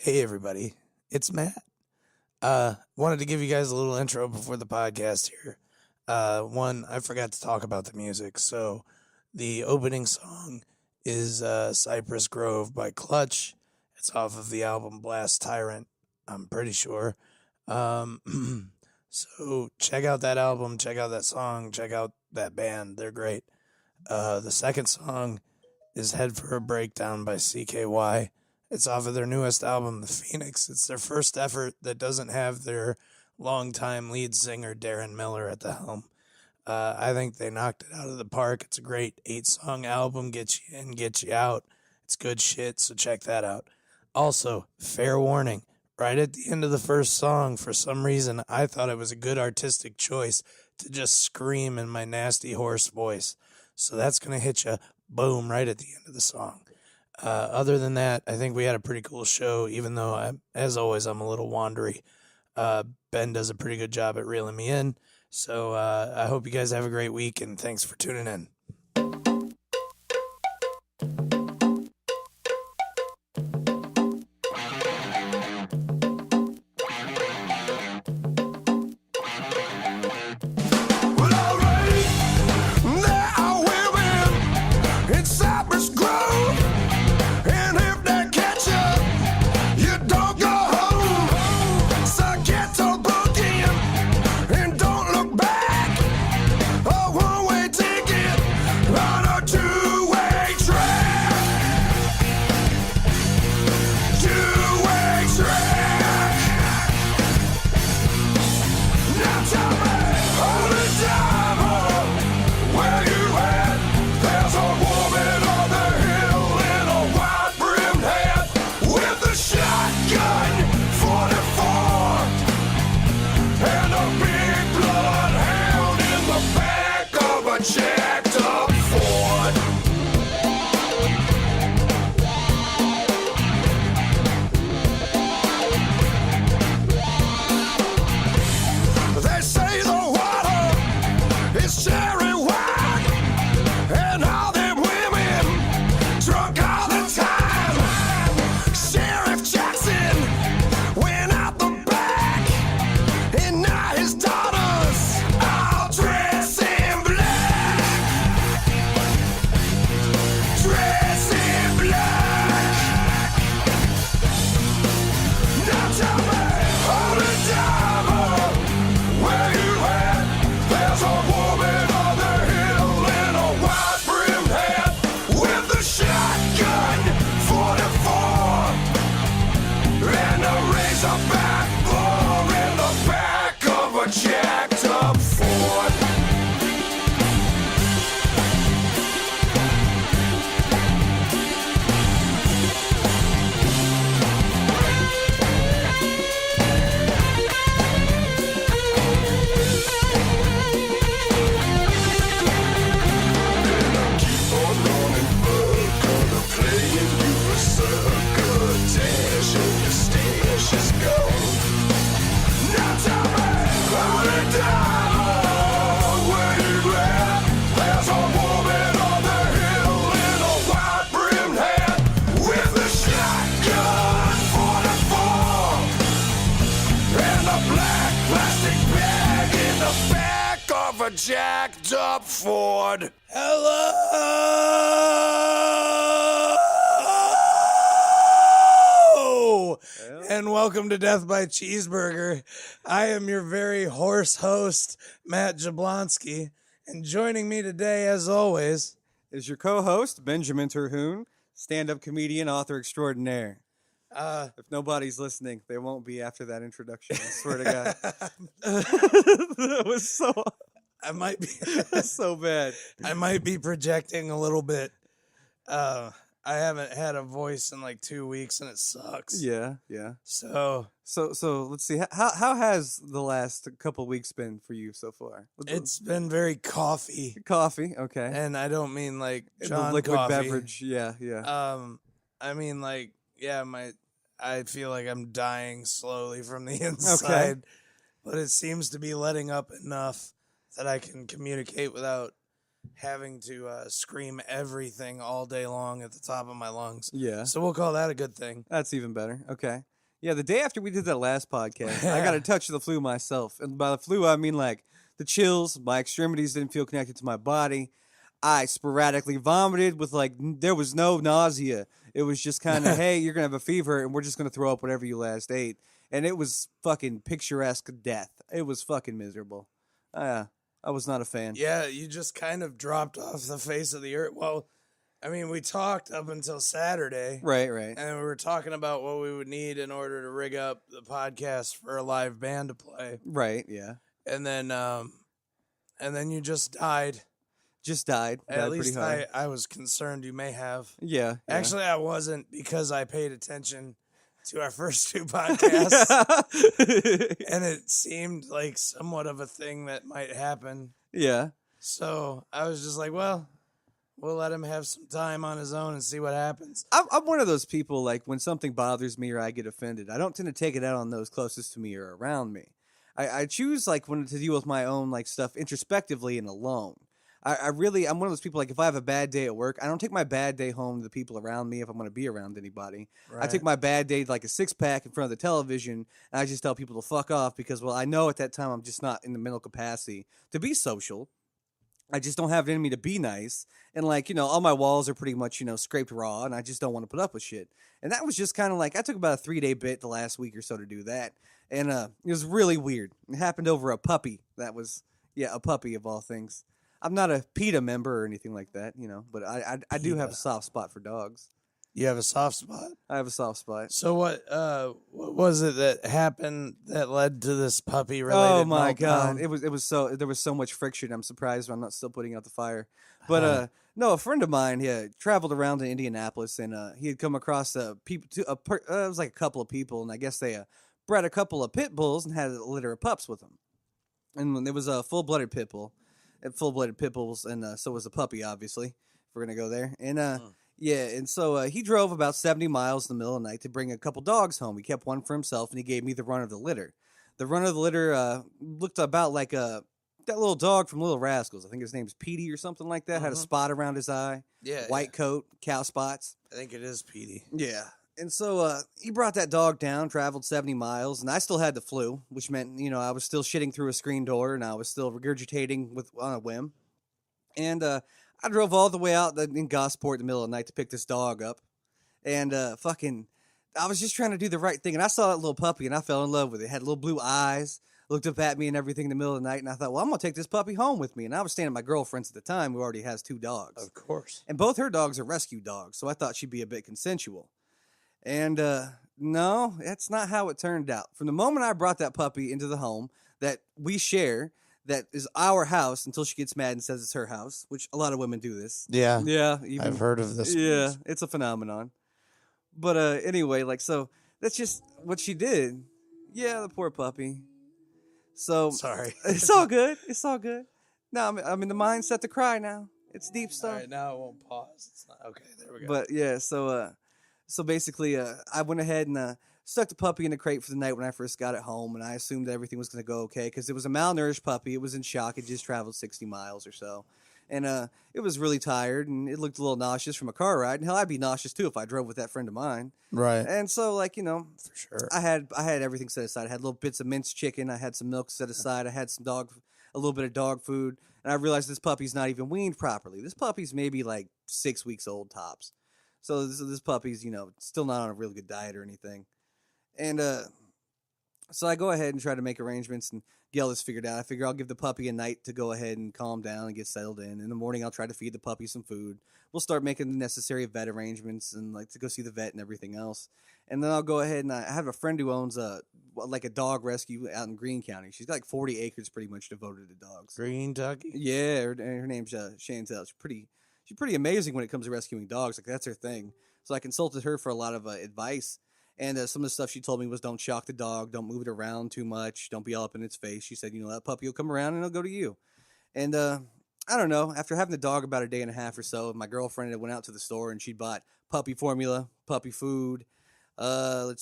Hey everybody, it's Matt. Wanted to give you guys a little intro before the podcast here. One, I forgot to talk about the music, so the opening song is Cypress Grove by Clutch. It's off of the album Blast Tyrant, I'm pretty sure. So check out that album, check out that song, check out that band. They're great. The second song is Head for a Breakdown by CKY. It's off of their newest album, The Phoenix. It's their first effort that doesn't have their longtime lead singer, Darren Miller, at the helm. I think they knocked it out of the park. It's a great 8-song album. Gets you in, gets you out. It's good shit, so check that out. Also, fair warning, right at the end of the first song, for some reason, I thought it was a good artistic choice to just scream in my nasty hoarse voice. So that's going to hit you, boom, right at the end of the song. Other than that, I think we had a pretty cool show, even though, as always, I'm a little wandery. Ben does a pretty good job at reeling me in. So I hope you guys have a great week, and thanks for tuning in. Jacked up Ford. Hello! And welcome to Death by Cheeseburger. I am your very hoarse host, Matt Jablonski. And joining me today, as always, is your co-host, Benjamin Terhune, stand-up comedian, author extraordinaire. If nobody's listening, they won't be after that introduction. I swear to God. That was so... I might be so bad. I might be projecting a little bit. I haven't had a voice in like 2 weeks and it sucks. Yeah. So let's see. How has the last couple weeks been for you so far? It's been very coffee. Coffee, okay. And I don't mean like John the liquid coffee. beverage. Yeah. I mean like I feel like I'm dying slowly from the inside. Okay. But it seems to be letting up enough that I can communicate without having to scream everything all day long at the top of my lungs. Yeah. So we'll call that a good thing. That's even better. Okay. Yeah, the day after we did that last podcast, I got a touch of the flu myself. And by the flu, I mean like the chills, my extremities didn't feel connected to my body. I sporadically vomited with there was no nausea. It was just kind of, hey, you're going to have a fever and we're just going to throw up whatever you last ate. And it was fucking picturesque death. It was fucking miserable. I was not a fan. Yeah, you just kind of dropped off the face of the earth. Well, I mean, we talked up until Saturday. Right. And we were talking about what we would need in order to rig up the podcast for a live band to play. Right, yeah. And then you just died. Just died. At Died least pretty hard. I was concerned you may have. Yeah. Actually, I wasn't, because I paid attention to our first two podcasts. And it seemed like somewhat of a thing that might happen. Yeah. So I was just like, well, we'll let him have some time on his own and see what happens. I'm one of those people, like, when something bothers me or I get offended, I don't tend to take it out on those closest to me or around me. I choose, like, when to deal with my own, like, stuff introspectively and alone. I'm one of those people, like, if I have a bad day at work, I don't take my bad day home to the people around me if I'm going to be around anybody. Right. I take my bad day like a six-pack in front of the television, and I just tell people to fuck off because, well, I know at that time I'm just not in the mental capacity to be social. I just don't have it in me to be nice. And, like, all my walls are pretty much, scraped raw, and I just don't want to put up with shit. And that was just kind of like, I took about a 3-day bit the last week or so to do that. And it was really weird. It happened over a puppy. That was, a puppy of all things. I'm not a PETA member or anything like that, but I do have a soft spot for dogs. You have a soft spot? I have a soft spot. So what was it that happened that led to this puppy related Oh my meltdown? god. There was so much friction. I'm surprised I'm not still putting out the fire. But no, a friend of mine, he traveled around to Indianapolis, and he had come across it was like a couple of people, and I guess they bred a couple of pit bulls and had a litter of pups with them. And there was a full-blooded pit bull. Full-blooded pit bulls, and so was a puppy, obviously, if we're going to go there. And, and so he drove about 70 miles in the middle of the night to bring a couple dogs home. He kept one for himself, and he gave me the run of the litter. The run of the litter looked about like that little dog from Little Rascals. I think his name's Petey or something like that. Had a spot around his eye. Yeah. White coat, cow spots. I think it is Petey. Yeah. And so he brought that dog down, traveled 70 miles, and I still had the flu, which meant, I was still shitting through a screen door, and I was still regurgitating on a whim. And I drove all the way out in Gosport in the middle of the night to pick this dog up. And I was just trying to do the right thing, and I saw that little puppy, and I fell in love with it. It had little blue eyes, looked up at me and everything in the middle of the night, and I thought, well, I'm going to take this puppy home with me. And I was staying at my girlfriend's at the time, who already has 2 dogs. Of course. And both her dogs are rescue dogs, so I thought she'd be a bit consensual. And no, that's not how it turned out. From the moment I brought that puppy into the home that we share, that is our house, until she gets mad and says it's her house, which a lot of women do this. Yeah. Yeah. I've heard of this. Yeah, it's a phenomenon. But anyway, so that's just what she did. Yeah, the poor puppy. So Sorry. It's all good. It's all good. No, I'm in the mindset to cry now. It's deep stuff. All right, now it won't pause. It's not okay. There we go. But yeah, so basically, I went ahead and stuck the puppy in the crate for the night when I first got it home, and I assumed everything was going to go okay because it was a malnourished puppy. It was in shock. It just traveled 60 miles or so. And it was really tired, and it looked a little nauseous from a car ride. And hell, I'd be nauseous too if I drove with that friend of mine. Right. And so, for sure. I had everything set aside. I had little bits of minced chicken. I had some milk set aside. I had a little bit of dog food. And I realized this puppy's not even weaned properly. This puppy's maybe like 6 weeks old tops. So this puppy's, still not on a real good diet or anything. And so I go ahead and try to make arrangements and get all this figured out. I figure I'll give the puppy a night to go ahead and calm down and get settled in. In the morning, I'll try to feed the puppy some food. We'll start making the necessary vet arrangements and to go see the vet and everything else. And then I'll go ahead and I have a friend who owns a dog rescue out in Greene County. She's got like 40 acres pretty much devoted to dogs. Green Tucky? Yeah, her name's Chantel. She's pretty amazing when it comes to rescuing dogs. Like, that's her thing. So I consulted her for a lot of advice. And some of the stuff she told me was don't shock the dog, don't move it around too much, don't be all up in its face. She said, that puppy will come around and it'll go to you. And I don't know, after having the dog about a day and a half or so, my girlfriend had went out to the store and she bought puppy formula, puppy food, a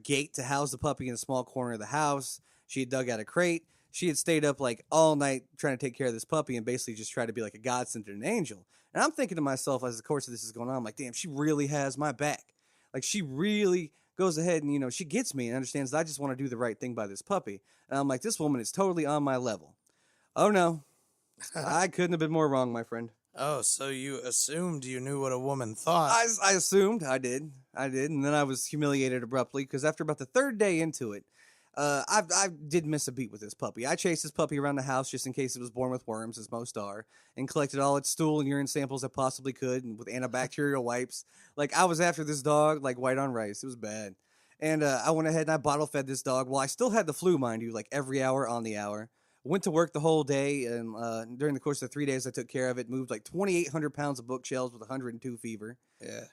gate to house the puppy in a small corner of the house. She had dug out a crate. she had stayed up like all night trying to take care of this puppy and basically just tried to be like a godsend and an angel. And I'm thinking to myself as the course of this is going on, I'm like, damn, she really has my back. Like, she really goes ahead and, she gets me and understands that I just want to do the right thing by this puppy. And I'm like, this woman is totally on my level. Oh, no. I couldn't have been more wrong, my friend. Oh, so you assumed you knew what a woman thought. I assumed. I did. And then I was humiliated abruptly because after about the third day into it, I did miss a beat with this puppy. I chased this puppy around the house just in case it was born with worms, as most are, and collected all its stool and urine samples I possibly could, and with antibacterial wipes. Like, I was after this dog like white on rice. It was bad. And I went ahead and I bottle fed this dog. Well, I still had the flu, mind you, like every hour on the hour. Went to work the whole day, and during the course of the 3 days I took care of it, moved like 2,800 pounds of bookshelves with 102 fever.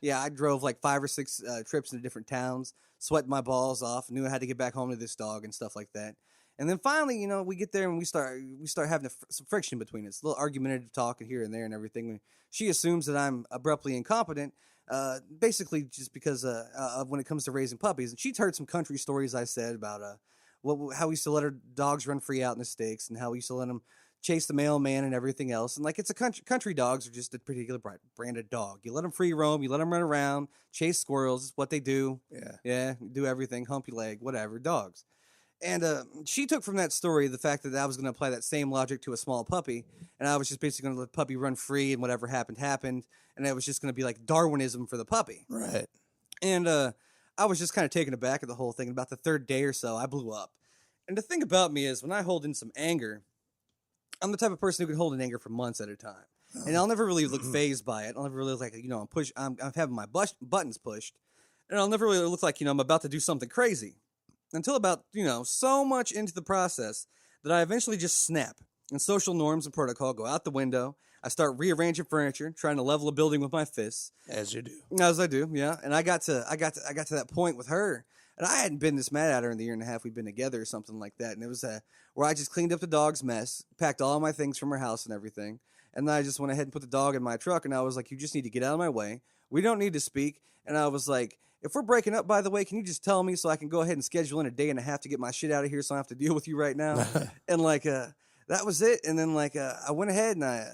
Yeah, I drove like 5 or 6 trips into different towns, sweat my balls off, knew I had to get back home to this dog and stuff like that. And then finally, we get there and we start having some friction between us, a little argumentative talk here and there and everything. She assumes that I'm abruptly incompetent, basically just because of when it comes to raising puppies. And she'd heard some country stories I said about how we used to let our dogs run free out in the stakes and how we used to let them chase the mailman and everything else. And like, it's a country dogs are just a particular brand of dog. You let them free roam, you let them run around, chase squirrels. It's what they do. Yeah, do everything, hump your leg, whatever, dogs. And she took from that story the fact that I was going to apply that same logic to a small puppy, and I was just basically going to let the puppy run free, and whatever happened, happened, and it was just going to be like Darwinism for the puppy. Right. And I was just kind of taken aback at the whole thing. About the third day or so, I blew up. And the thing about me is when I hold in some anger, I'm the type of person who can hold in anger for months at a time. And I'll never really look fazed by it. I'll never really look like, I'm having my buttons pushed. And I'll never really look like, I'm about to do something crazy. Until about, so much into the process that I eventually just snap. And social norms and protocol go out the window. I start rearranging furniture, trying to level a building with my fists. As you do. As I do, yeah. And I got to that point with her. And I hadn't been this mad at her in the year and a half we'd been together or something like that. And it was where I just cleaned up the dog's mess, packed all my things from her house and everything. And then I just went ahead and put the dog in my truck. And I was like, you just need to get out of my way. We don't need to speak. And I was like, if we're breaking up, by the way, can you just tell me so I can go ahead and schedule in a day and a half to get my shit out of here so I don't have to deal with you right now? And like, that was it. And then like, I went ahead and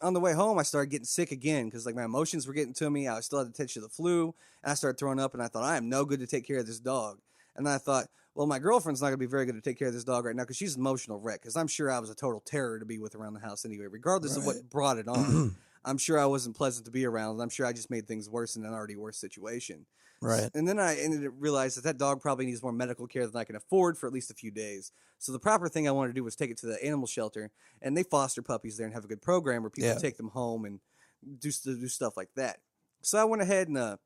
on the way home, I started getting sick again because like my emotions were getting to me. I still had the tension of the flu. And I started throwing up and I thought, I am no good to take care of this dog. And I thought, well, my girlfriend's not going to be very good to take care of this dog right now because she's an emotional wreck because I'm sure I was a total terror to be with around the house anyway, regardless of what brought it on. I'm sure I wasn't pleasant to be around. I'm sure I just made things worse in an already worse situation. Right. And then I ended up realizing that dog probably needs more medical care than I can afford for at least a few days. So the proper thing I wanted to do was take it to the animal shelter, and they foster puppies there and have a good program where people take them home and do stuff like that. So I went ahead and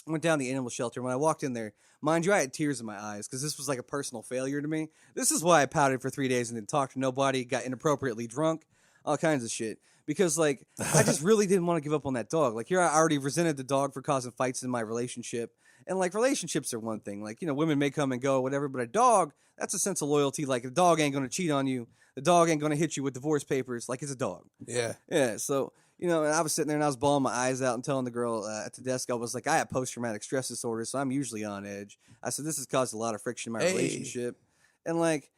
went down the animal shelter. When I walked in there, mind you, I had tears in my eyes because this was like a personal failure to me. This is why I pouted for 3 days and didn't talk to nobody, got inappropriately drunk, all kinds of shit. Because, like, I just really didn't want to give up on that dog. Like, here I already resented the dog for causing fights in my relationship. And, like, relationships are one thing. Like, women may come and go, whatever. But a dog, that's a sense of loyalty. Like, a dog ain't going to cheat on you. The dog ain't going to hit you with divorce papers. Like, it's a dog. Yeah. Yeah, so, and I was sitting there and I was bawling my eyes out and telling the girl at the desk, I was like, I have post-traumatic stress disorder, so I'm usually on edge. I said, this has caused a lot of friction in my relationship. And, like,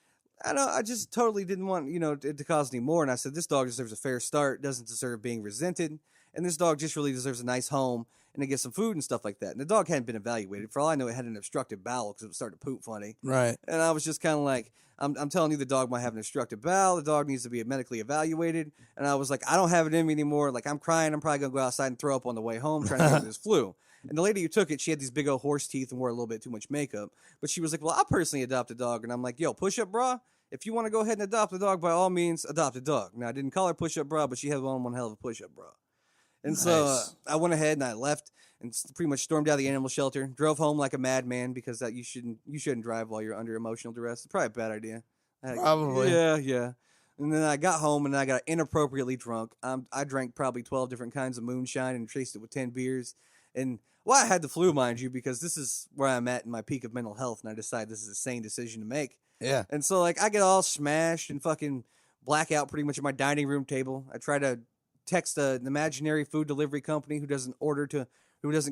I just totally didn't want, it to cause any more. And I said, this dog deserves a fair start, doesn't deserve being resented. And this dog just really deserves a nice home and to get some food and stuff like that. And the dog hadn't been evaluated. For all I know, it had an obstructed bowel because it was starting to poop funny. Right. And I was just kind of like, I'm telling you the dog might have an obstructed bowel. The dog needs to be medically evaluated. And I was like, I don't have it in me anymore. Like, I'm crying. I'm probably going to go outside and throw up on the way home trying to get this flu. And the lady who took it, she had these big old horse teeth and wore a little bit too much makeup. But she was like, well, I'll personally adopt a dog. And I'm like, yo, push up, bra. If you want to go ahead and adopt a dog, by all means, adopt a dog. Now, I didn't call her push-up bra, but she had one hell of a push-up bra. And so I went ahead and I left and pretty much stormed out of the animal shelter, drove home like a madman because that you shouldn't drive while you're under emotional duress. It's probably a bad idea. Probably. Yeah. And then I got home and I got inappropriately drunk. I drank probably 12 different kinds of moonshine and chased it with 10 beers. And I had the flu, mind you, because this is where I'm at in my peak of mental health, and I decided this is a sane decision to make. Yeah. And so, like, I get all smashed and fucking black out pretty much at my dining room table. I try to text an imaginary food delivery company who doesn't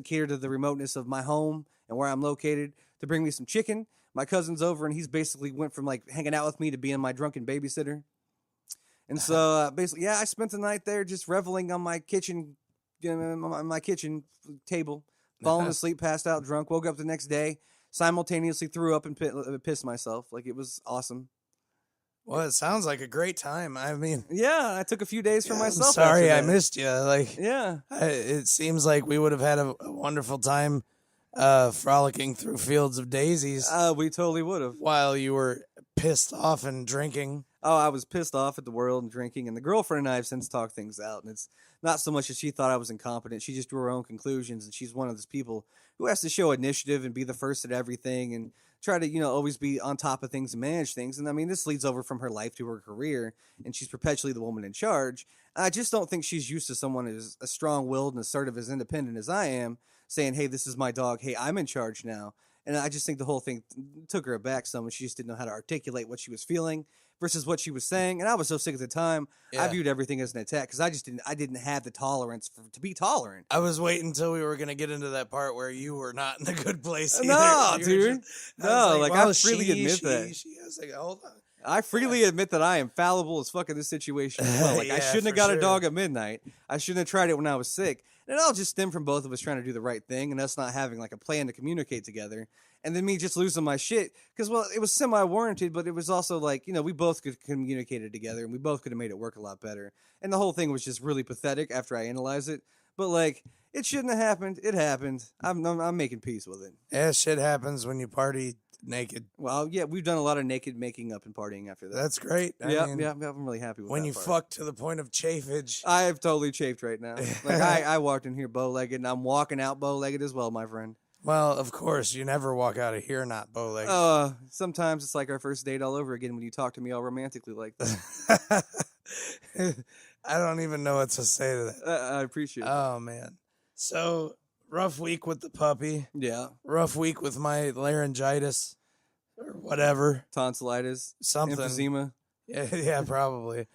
cater to the remoteness of my home and where I'm located to bring me some chicken. my cousin's over, and he's basically went from like hanging out with me to being my drunken babysitter. And so basically, yeah, I spent the night there just reveling on my kitchen, on my kitchen table, falling asleep, passed out, drunk. Woke up the next day, simultaneously threw up and pissed myself. Like, it was awesome. Well, it sounds like a great time. I mean, yeah, I took a few days for myself. I'm sorry I missed you. Like, yeah, it seems like we would have had a wonderful time frolicking through fields of daisies. We totally would have. While you were pissed off and drinking. Oh, I was pissed off at the world and drinking, and the girlfriend and I have since talked things out, and it's not so much that she thought I was incompetent. She just drew her own conclusions, and she's one of those people who has to show initiative and be the first at everything and try to, always be on top of things and manage things. And I mean, this leads over from her life to her career, and she's perpetually the woman in charge. I just don't think she's used to someone as strong-willed and assertive, as independent as I am, saying, hey, this is my dog. Hey, I'm in charge now. And I just think the whole thing took her aback some, and she just didn't know how to articulate what she was feeling versus what she was saying. And I was so sick at the time, I viewed everything as an attack because I didn't have the tolerance to be tolerant. I was waiting until we were going to get into that part where you were not in a good place either. No, dude. I freely admit that. I was like, hold on. I freely admit that I am fallible as fuck in this situation as well. Like, I shouldn't have got a dog at midnight. I shouldn't have tried it when I was sick. And it all just stemmed from both of us trying to do the right thing and us not having like a plan to communicate together. And then me just losing my shit because, well, it was semi-warranted, but it was also like, we both could communicate it together and we both could have made it work a lot better. And the whole thing was just really pathetic after I analyzed it. But like, it shouldn't have happened. It happened. I'm making peace with it. Yeah, shit happens when you party naked. Well, yeah, we've done a lot of naked making up and partying after that. That's great. Yeah, I'm really happy with that. When you part. fuck to the point of chafage. I've totally chafed right now. Like, I walked in here bow-legged, and I'm walking out bow-legged as well, my friend. Well, of course, you never walk out of here not bow-legged. Sometimes it's like our first date all over again when you talk to me all romantically like that. I don't even know what to say to that. I appreciate it. Oh, man. So, rough week with the puppy. Yeah. Rough week with my laryngitis or whatever. Tonsillitis. Something. Emphysema. Yeah, probably.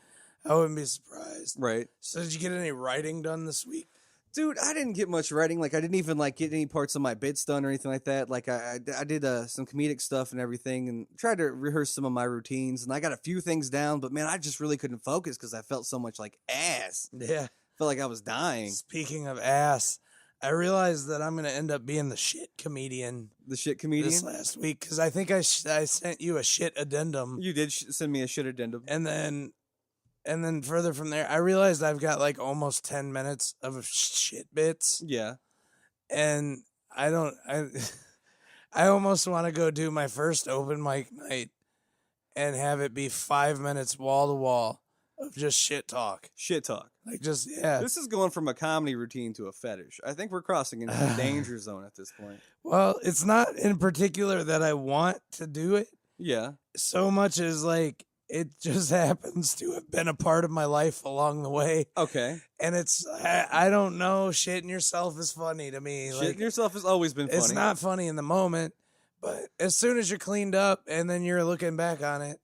I wouldn't be surprised. Right. So, did you get any writing done this week? Dude, I didn't get much writing. Like, I didn't even, get any parts of my bits done or anything like that. Like, I did some comedic stuff and everything and tried to rehearse some of my routines. And I got a few things down, but, man, I just really couldn't focus because I felt so much like ass. Yeah. Felt like I was dying. Speaking of ass, I realized that I'm going to end up being the shit comedian. The shit comedian? This last week, because I think I sent you a shit addendum. You did send me a shit addendum. And then further from there, I realized I've got like almost 10 minutes of shit bits. Yeah. And I almost want to go do my first open mic night and have it be 5 minutes wall to wall of just shit talk. Shit talk. Like, just, yeah. This is going from a comedy routine to a fetish. I think we're crossing into the danger zone at this point. Well, it's not in particular that I want to do it. Yeah. So much as like, it just happens to have been a part of my life along the way. Okay. And I don't know, shitting yourself is funny to me. Shitting yourself has always been funny. It's not funny in the moment, but as soon as you're cleaned up and then you're looking back on it,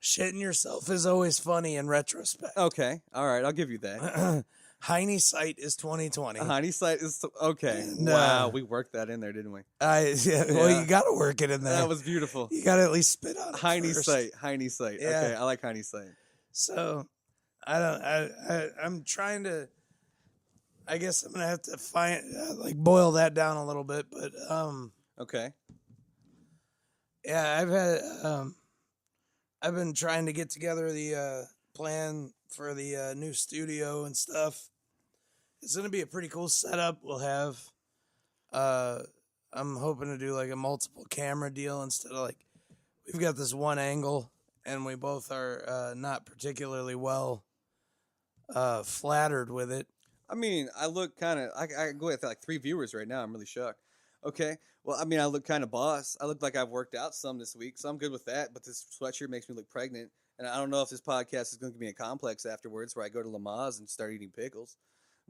shitting yourself is always funny in retrospect. Okay. All right. I'll give you that. Hindsight is 2020. Hindsight is okay. And, wow, we worked that in there, didn't we? Well, you got to work it in there. That was beautiful. You got to at least spit on it Hindsight. Yeah. Okay, I like hindsight. So, I'm trying to. I guess I'm gonna have to boil that down a little bit, but Okay. Yeah, I've been trying to get together the plan for the new studio and stuff. It's gonna be a pretty cool setup. We'll have I'm hoping to do like a multiple camera deal instead of like we've got this one angle and we both are not particularly well flattered with it. I mean, I look kind of I go with like 3 viewers right now. I'm really shocked. Okay. Well, I mean, I look kind of boss. I look like I've worked out some this week, so I'm good with that. But this sweatshirt makes me look pregnant. And I don't know if this podcast is going to give me a complex afterwards where I go to Lamaze and start eating pickles.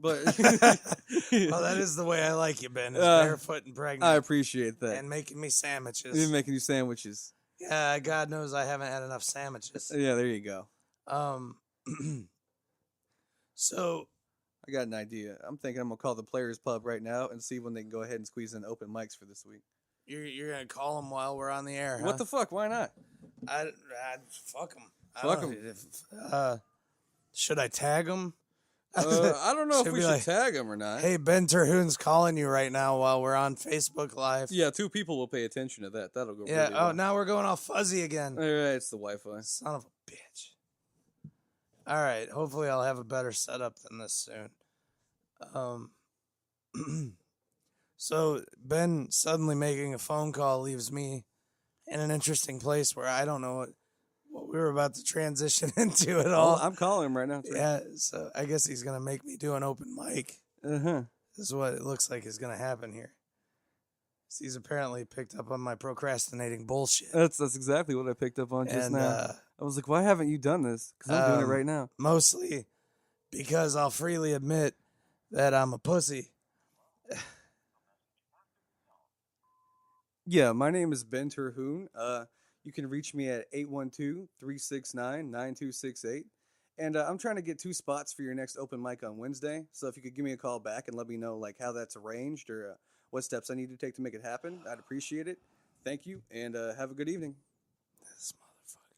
But well, that is the way I like you, Ben. Is barefoot and pregnant. I appreciate that. And making me sandwiches. You're making you sandwiches. Yeah, God knows I haven't had enough sandwiches. Yeah, there you go. So I got an idea. I'm thinking I'm going to call the Players Pub right now and see when they can go ahead and squeeze in open mics for this week. You're gonna call him while we're on the air, huh? What the fuck? Why not? I fuck him. Fuck him. Should I tag him? I don't know if Should we be should like, tag him or not. Hey, Ben Terhun's calling you right now while we're on Facebook Live. Yeah, 2 people will pay attention to that. That'll go Yeah. really well. Now we're going all fuzzy again. All right, it's the Wi-Fi. Son of a bitch. All right. Hopefully, I'll have a better setup than this soon. So Ben suddenly making a phone call leaves me in an interesting place where I don't know what we were about to transition into at all. I'm calling him right now. Yeah, so I guess he's gonna make me do an open mic. Uh-huh. This is what it looks like is gonna happen here. So he's apparently picked up on my procrastinating bullshit. That's exactly what I picked up on just And, now. I was like, why haven't you done this? Because I'm doing it right now. Mostly because I'll freely admit that I'm a pussy. Yeah, my name is Ben Terhun. You can reach me at 812-369-9268. And I'm trying to get 2 spots for your next open mic on Wednesday. So if you could give me a call back and let me know like how that's arranged or what steps I need to take to make it happen, I'd appreciate it. Thank you, and have a good evening. This motherfucker.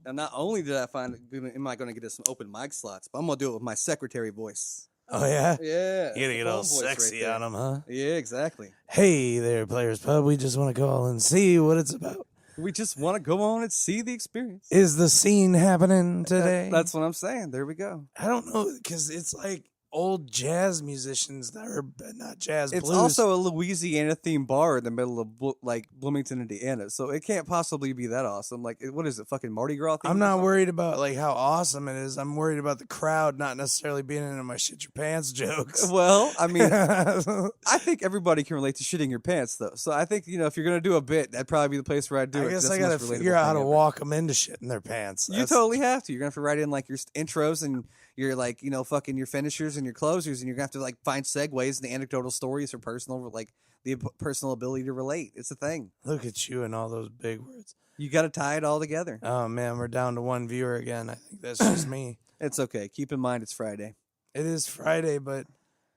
Now, not only did I find, am I going to get us some open mic slots, but I'm going to do it with my secretary voice. Oh, yeah? Yeah. You gotta get phone all voice sexy right on him, huh? Yeah, exactly. Hey there, Players Pub. We just want to call and see what it's about. We just want to go on and see the experience. Is the scene happening today? That's what I'm saying. There we go. I don't know, because it's like old jazz musicians that are not jazz It's blues. also a Louisiana themed bar in the middle of Bloomington, Indiana, so it can't possibly be that awesome. Like, what is it, fucking Mardi Gras themed? I'm not worried about like how awesome it is. I'm worried about the crowd not necessarily being into my shit your pants jokes. Well, I mean, I think everybody can relate to shitting your pants, though. So I think, if you're gonna do a bit, that'd probably be the place where I'd do it. I guess 'cause I that's the gotta most figure relatable out how to thing ever. walk them into shit in their pants. You totally have to. You're gonna have to write in like your intros and your like fucking your finishers and your closers, and you're gonna have to like find segues and anecdotal stories or personal the personal ability to relate. It's a thing. Look at you and all those big words. You got to tie it all together. Oh man, we're down to 1 viewer again. I think that's just me. It's okay. Keep in mind it's Friday. It is Friday, but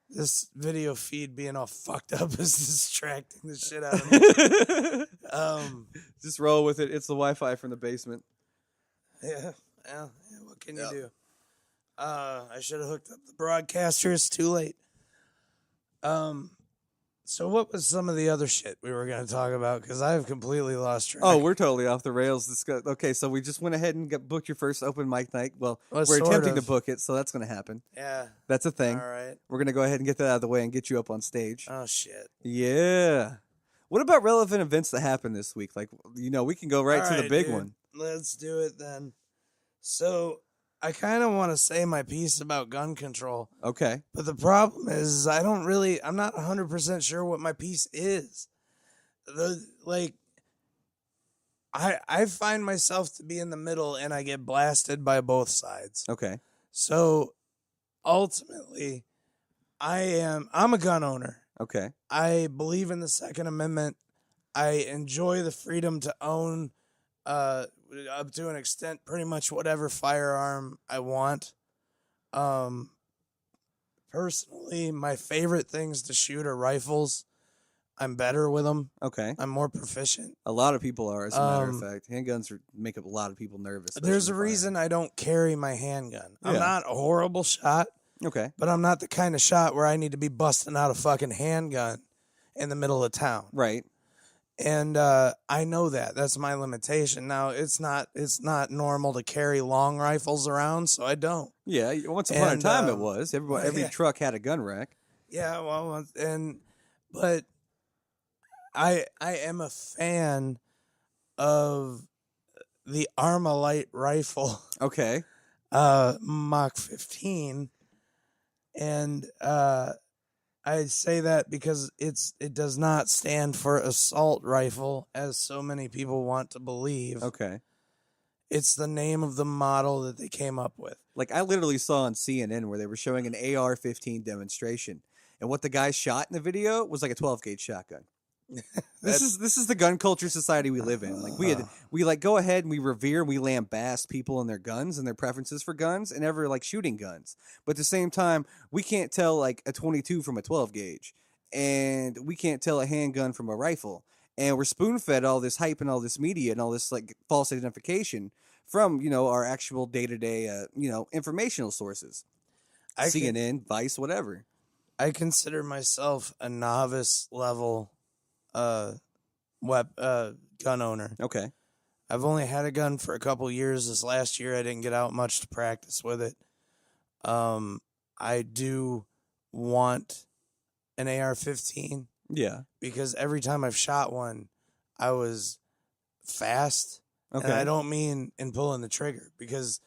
this video feed being all fucked up is distracting the shit out of me. Just roll with it. It's the Wi-Fi from the basement. Yeah. What can you do? I should have hooked up the broadcasters. Too late. So what was some of the other shit we were going to talk about? Because I've completely lost track. Oh, we're totally off the rails. Okay, so we just went ahead and booked your first open mic night. Well, we're sort attempting to of. book it, so that's going to happen. Yeah. That's a thing. All right. We're going to go ahead and get that out of the way and get you up on stage. Oh, shit. Yeah. What about relevant events that happened this week? Like, we can go right to the big dude. one. Let's do it then. So I kind of want to say my piece about gun control. Okay. But the problem is I'm not 100% sure what my piece is. I find myself to be in the middle and I get blasted by both sides. Okay. So ultimately I'm a gun owner. Okay. I believe in the Second Amendment. I enjoy the freedom to own up to an extent pretty much whatever firearm I want. Personally, my favorite things to shoot are rifles. I'm better with them. Okay. I'm more proficient. A lot of people are, as a matter of fact. Handguns make a lot of people nervous. There's a reason I don't carry my handgun. I'm Yeah. not a horrible shot, Okay. but I'm not the kind of shot where I need to be busting out a fucking handgun in the middle of town. Right. And I know that. That's my limitation. Now, it's not normal to carry long rifles around, so I don't. Yeah. Once upon a time, it was. Every yeah. truck had a gun rack. Yeah, well, but I am a fan of the Armalite rifle, Okay. Mach 15, and I say that because it does not stand for assault rifle, as so many people want to believe. Okay. It's the name of the model that they came up with. Like, I literally saw on CNN where they were showing an AR-15 demonstration, and what the guy shot in the video was like a 12-gauge shotgun. This is the gun culture society we live in. Like we go ahead and we revere and we lambast people and their guns and their preferences for guns and ever like shooting guns. But at the same time, we can't tell like a 22 from a 12 gauge. and we can't tell a handgun from a rifle. And we're spoon-fed all this hype and all this media and all this like false identification from, our actual day-to-day, informational sources. CNN, Vice, whatever. I consider myself a novice level gun owner. Okay. I've only had a gun for a couple years. This last year I didn't get out much to practice with it. I do want an AR-15. Yeah. Because every time I've shot one, I was fast. Okay. And I don't mean in pulling the trigger, because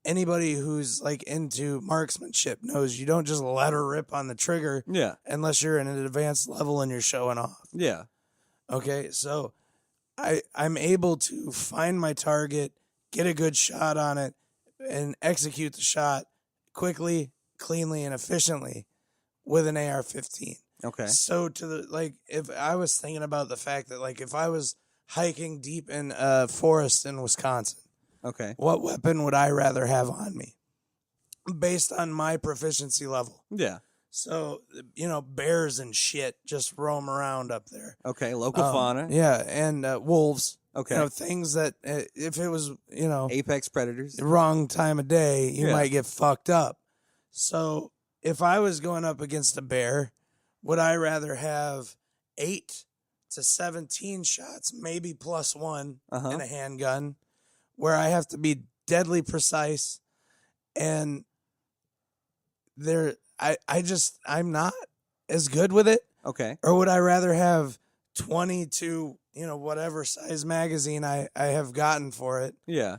anybody who's like into marksmanship knows you don't just let her rip on the trigger unless you're in an advanced level and you're showing off. Yeah. Okay, so I'm able to find my target, get a good shot on it, and execute the shot quickly, cleanly, and efficiently with an AR-15. Okay. So if I was thinking about the fact that if I was hiking deep in a forest in Wisconsin, okay, what weapon would I rather have on me based on my proficiency level? Yeah. So, bears and shit just roam around up there. Okay, local fauna. Yeah, and wolves. Okay. Things that if it was, apex predators, the wrong time of day, you might get fucked up. So, if I was going up against a bear, would I rather have 8 to 17 shots, maybe plus one, in a handgun, where I have to be deadly precise, and I'm not as good with it? Okay. Or would I rather have 20 to, whatever size magazine I have gotten for it? Yeah.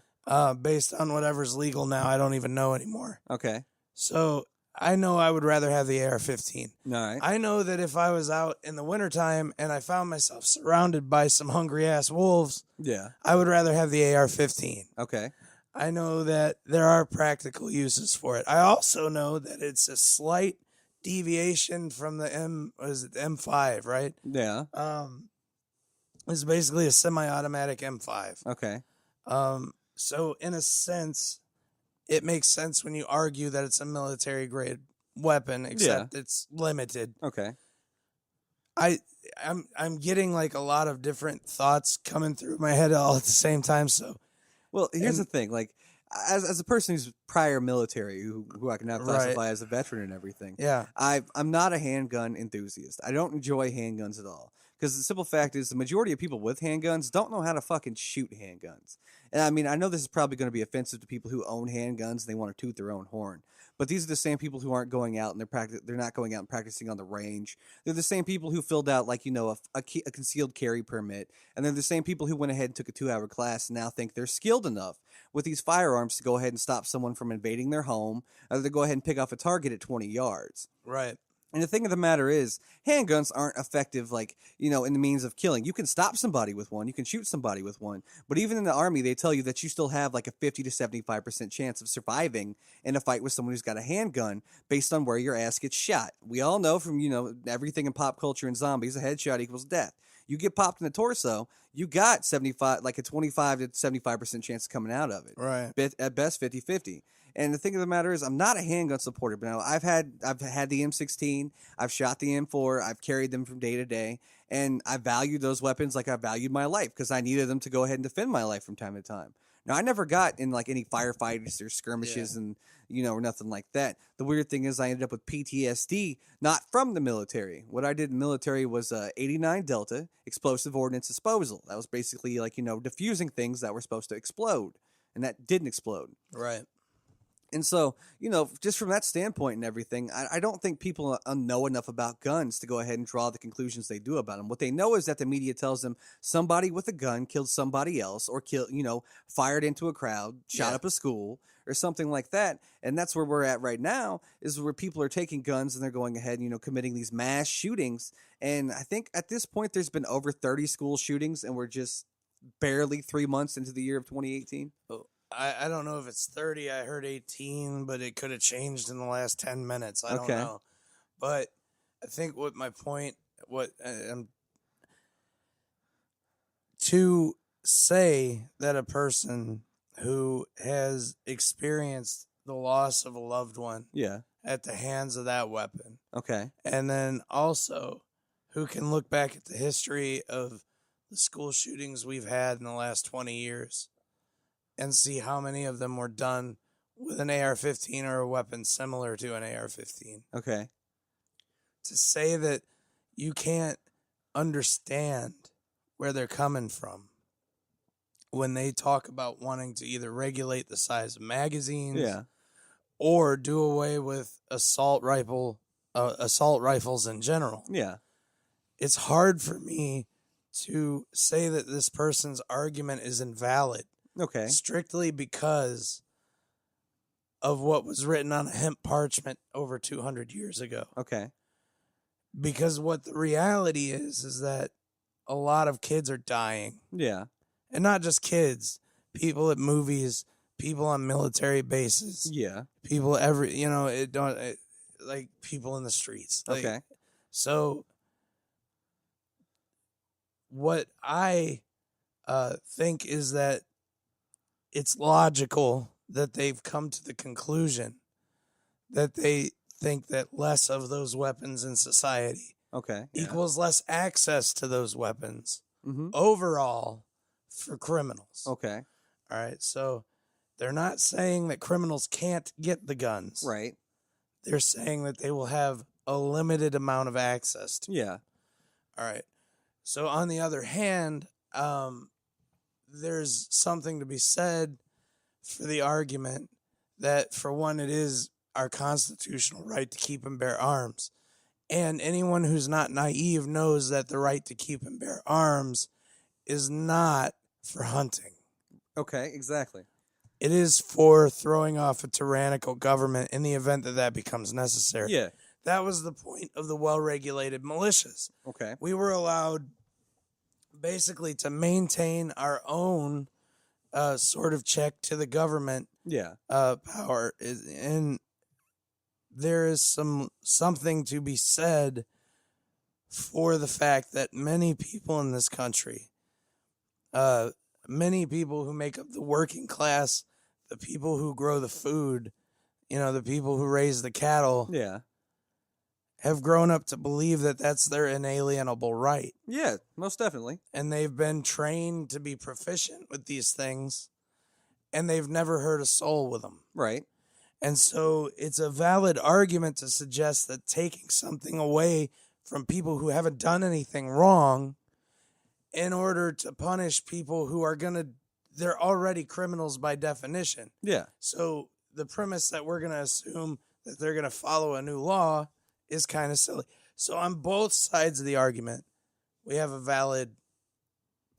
Based on whatever's legal now, I don't even know anymore. Okay. So I know I would rather have the AR-15. All right. I know that if I was out in the wintertime and I found myself surrounded by some hungry-ass wolves, I would rather have the AR-15. Okay. I know that there are practical uses for it. I also know that it's a slight deviation from the M5, right? Yeah. It's basically a semi-automatic M5. Okay. So in a sense, it makes sense when you argue that it's a military grade weapon, except it's limited. Okay. I'm getting a lot of different thoughts coming through my head all at the same time. So, well, here's the thing: as a person who's prior military, who I can now classify as a veteran and everything, I'm not a handgun enthusiast. I don't enjoy handguns at all. Because the simple fact is, the majority of people with handguns don't know how to fucking shoot handguns. And I mean, I know this is probably going to be offensive to people who own handguns and they want to toot their own horn. But these are the same people who aren't going out and they're not going out and practicing on the range. They're the same people who filled out a concealed carry permit, and they're the same people who went ahead and took a 2-hour class and now think they're skilled enough with these firearms to go ahead and stop someone from invading their home, or to go ahead and pick off a target at 20 yards. Right. And the thing of the matter is, handguns aren't effective, in the means of killing. You can stop somebody with one. You can shoot somebody with one. But even in the Army, they tell you that you still have a 50 to 75% chance of surviving in a fight with someone who's got a handgun based on where your ass gets shot. We all know from, everything in pop culture and zombies, a headshot equals death. You get popped in the torso, you got a 25 to 75% chance of coming out of it. Right. At best, 50-50. And the thing of the matter is, I'm not a handgun supporter, but now I've had the M16, I've shot the M4, I've carried them from day to day, and I value those weapons like I valued my life, because I needed them to go ahead and defend my life from time to time. Now, I never got in any firefights or skirmishes and, or nothing like that. The weird thing is I ended up with PTSD, not from the military. What I did in the military was 89 Delta, explosive ordnance disposal. That was basically diffusing things that were supposed to explode, and that didn't explode. Right. And so, just from that standpoint and everything, I don't think people know enough about guns to go ahead and draw the conclusions they do about them. What they know is that the media tells them somebody with a gun killed somebody else, or fired into a crowd, shot up a school, or something like that. And that's where we're at right now, is where people are taking guns and they're going ahead and, committing these mass shootings. And I think at this point there's been over 30 school shootings, and we're just barely 3 months into the year of 2018. Oh. I don't know if it's 30. I heard 18, but it could have changed in the last 10 minutes. I don't know. But I think to say that a person who has experienced the loss of a loved one at the hands of that weapon. Okay. And then also, who can look back at the history of the school shootings we've had in the last 20 years and see how many of them were done with an AR-15 or a weapon similar to an AR-15. Okay. To say that you can't understand where they're coming from when they talk about wanting to either regulate the size of magazines, Yeah. or do away with assault rifles in general. Yeah. It's hard for me to say that this person's argument is invalid Okay. strictly because of what was written on a hemp parchment over 200 years ago. Okay. Because what the reality is that a lot of kids are dying. Yeah. And not just kids, people at movies, people on military bases, Yeah. people like people in the streets. Like, Okay. So what I think is that it's logical that they've come to the conclusion that they think that less of those weapons in society Okay. equals less access to those weapons Mm-hmm. overall for criminals. Okay. All right. So they're not saying that criminals can't get the guns. Right. They're saying that they will have a limited amount of access to. Yeah. All right. So on the other hand, there's something to be said for the argument that, for one, it is our constitutional right to keep and bear arms. And anyone who's not naive knows that the right to keep and bear arms is not for hunting. Okay. Exactly. It is for throwing off a tyrannical government in the event that that becomes necessary. Yeah. That was the point of the well-regulated militias. Okay. We were allowed basically to maintain our own sort of check to the government Yeah. power. And there is something to be said for the fact that many people in this country, many people who make up the working class, the people who grow the food, the people who raise the cattle, Yeah. have grown up to believe that that's their inalienable right. Yeah. Most definitely. And they've been trained to be proficient with these things, and they've never hurt a soul with them. Right. And so it's a valid argument to suggest that taking something away from people who haven't done anything wrong in order to punish people who are they're already criminals by definition. Yeah. So the premise that we're going to assume that they're going to follow a new law is kind of silly. So on both sides of the argument, we have a valid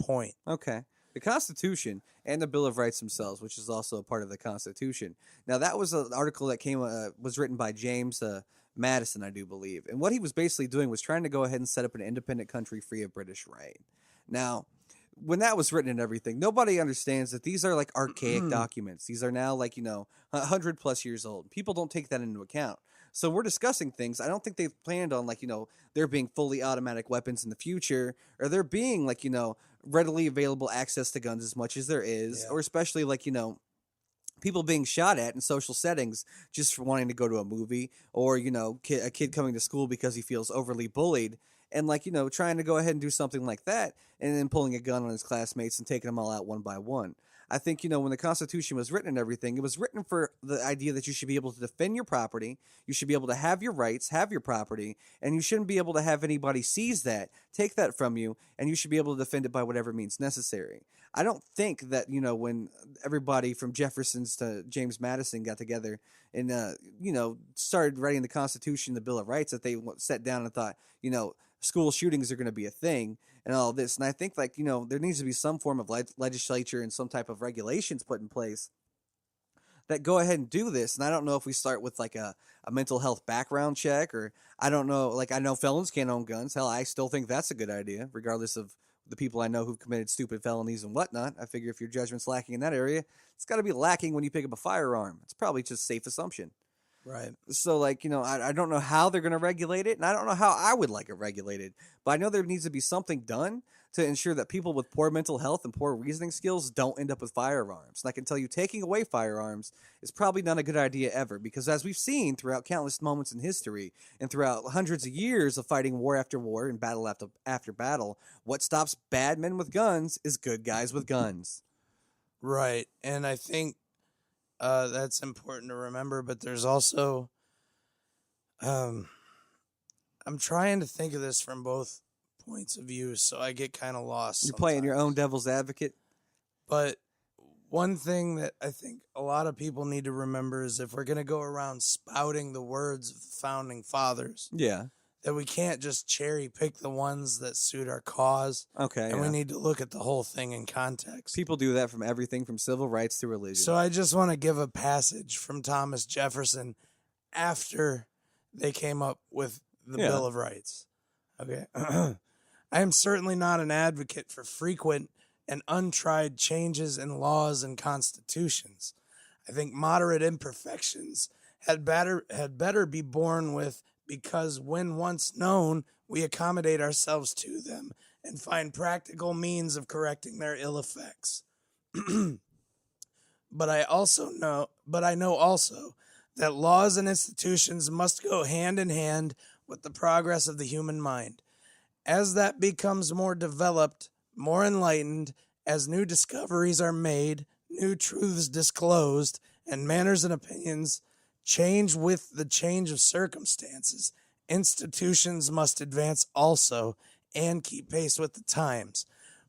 point. Okay. The Constitution and the Bill of Rights themselves, which is also a part of the Constitution. Now, that was an article that was written by James Madison, I do believe. And what he was basically doing was trying to go ahead and set up an independent country free of British right. Now, when that was written and everything, nobody understands that these are like archaic documents. These are now 100 plus years old. People don't take that into account. So we're discussing things. I don't think they've planned on there being fully automatic weapons in the future, or there being readily available access to guns as much as there is, or especially people being shot at in social settings just for wanting to go to a movie, or a kid coming to school because he feels overly bullied, and trying to go ahead and do something like that, and then pulling a gun on his classmates and taking them all out one by one. I think, when the Constitution was written and everything, it was written for the idea that you should be able to defend your property, you should be able to have your rights, have your property, and you shouldn't be able to have anybody seize that, take that from you, and you should be able to defend it by whatever means necessary. I don't think that, when everybody from Jefferson's to James Madison got together and, started writing the Constitution, the Bill of Rights, that they sat down and thought, school shootings are going to be a thing and all this. And I think there needs to be some form of legislature and some type of regulations put in place that go ahead and do this. And I don't know if we start with a mental health background check, or I don't know, I know felons can't own guns. Hell, I still think that's a good idea, regardless of the people I know who've committed stupid felonies and whatnot. I figure if your judgment's lacking in that area, it's got to be lacking when you pick up a firearm. It's probably just a safe assumption. Right. So, like, I don't know how they're going to regulate it, and I don't know how I would like it regulated. But I know there needs to be something done to ensure that people with poor mental health and poor reasoning skills don't end up with firearms. And I can tell you, taking away firearms is probably not a good idea ever, because as we've seen throughout countless moments in history and throughout hundreds of years of fighting war after war and battle after battle, what stops bad men with guns is good guys with guns. Right. And I think that's important to remember, but there's also I'm trying to think of this from both points of view, so I get kind of lost. You're playing your own devil's advocate. But one thing that I think a lot of people need to remember is if we're going to go around spouting the words of the founding fathers, Yeah. that we can't just cherry pick the ones that suit our cause. Okay. And we need to look at the whole thing in context. People do that from everything from civil rights to religion. So I just want to give a passage from Thomas Jefferson after they came up with the Bill of Rights. Okay. I am certainly not an advocate for frequent and untried changes in laws and constitutions. I think moderate imperfections had better be borne with, because when once known, we accommodate ourselves to them and find practical means of correcting their ill effects. But I know also that laws and institutions must go hand in hand with the progress of the human mind. As that becomes more developed, more enlightened, as new discoveries are made, new truths disclosed, and manners and opinions change with the change of circumstances, institutions must advance also and keep pace with the times.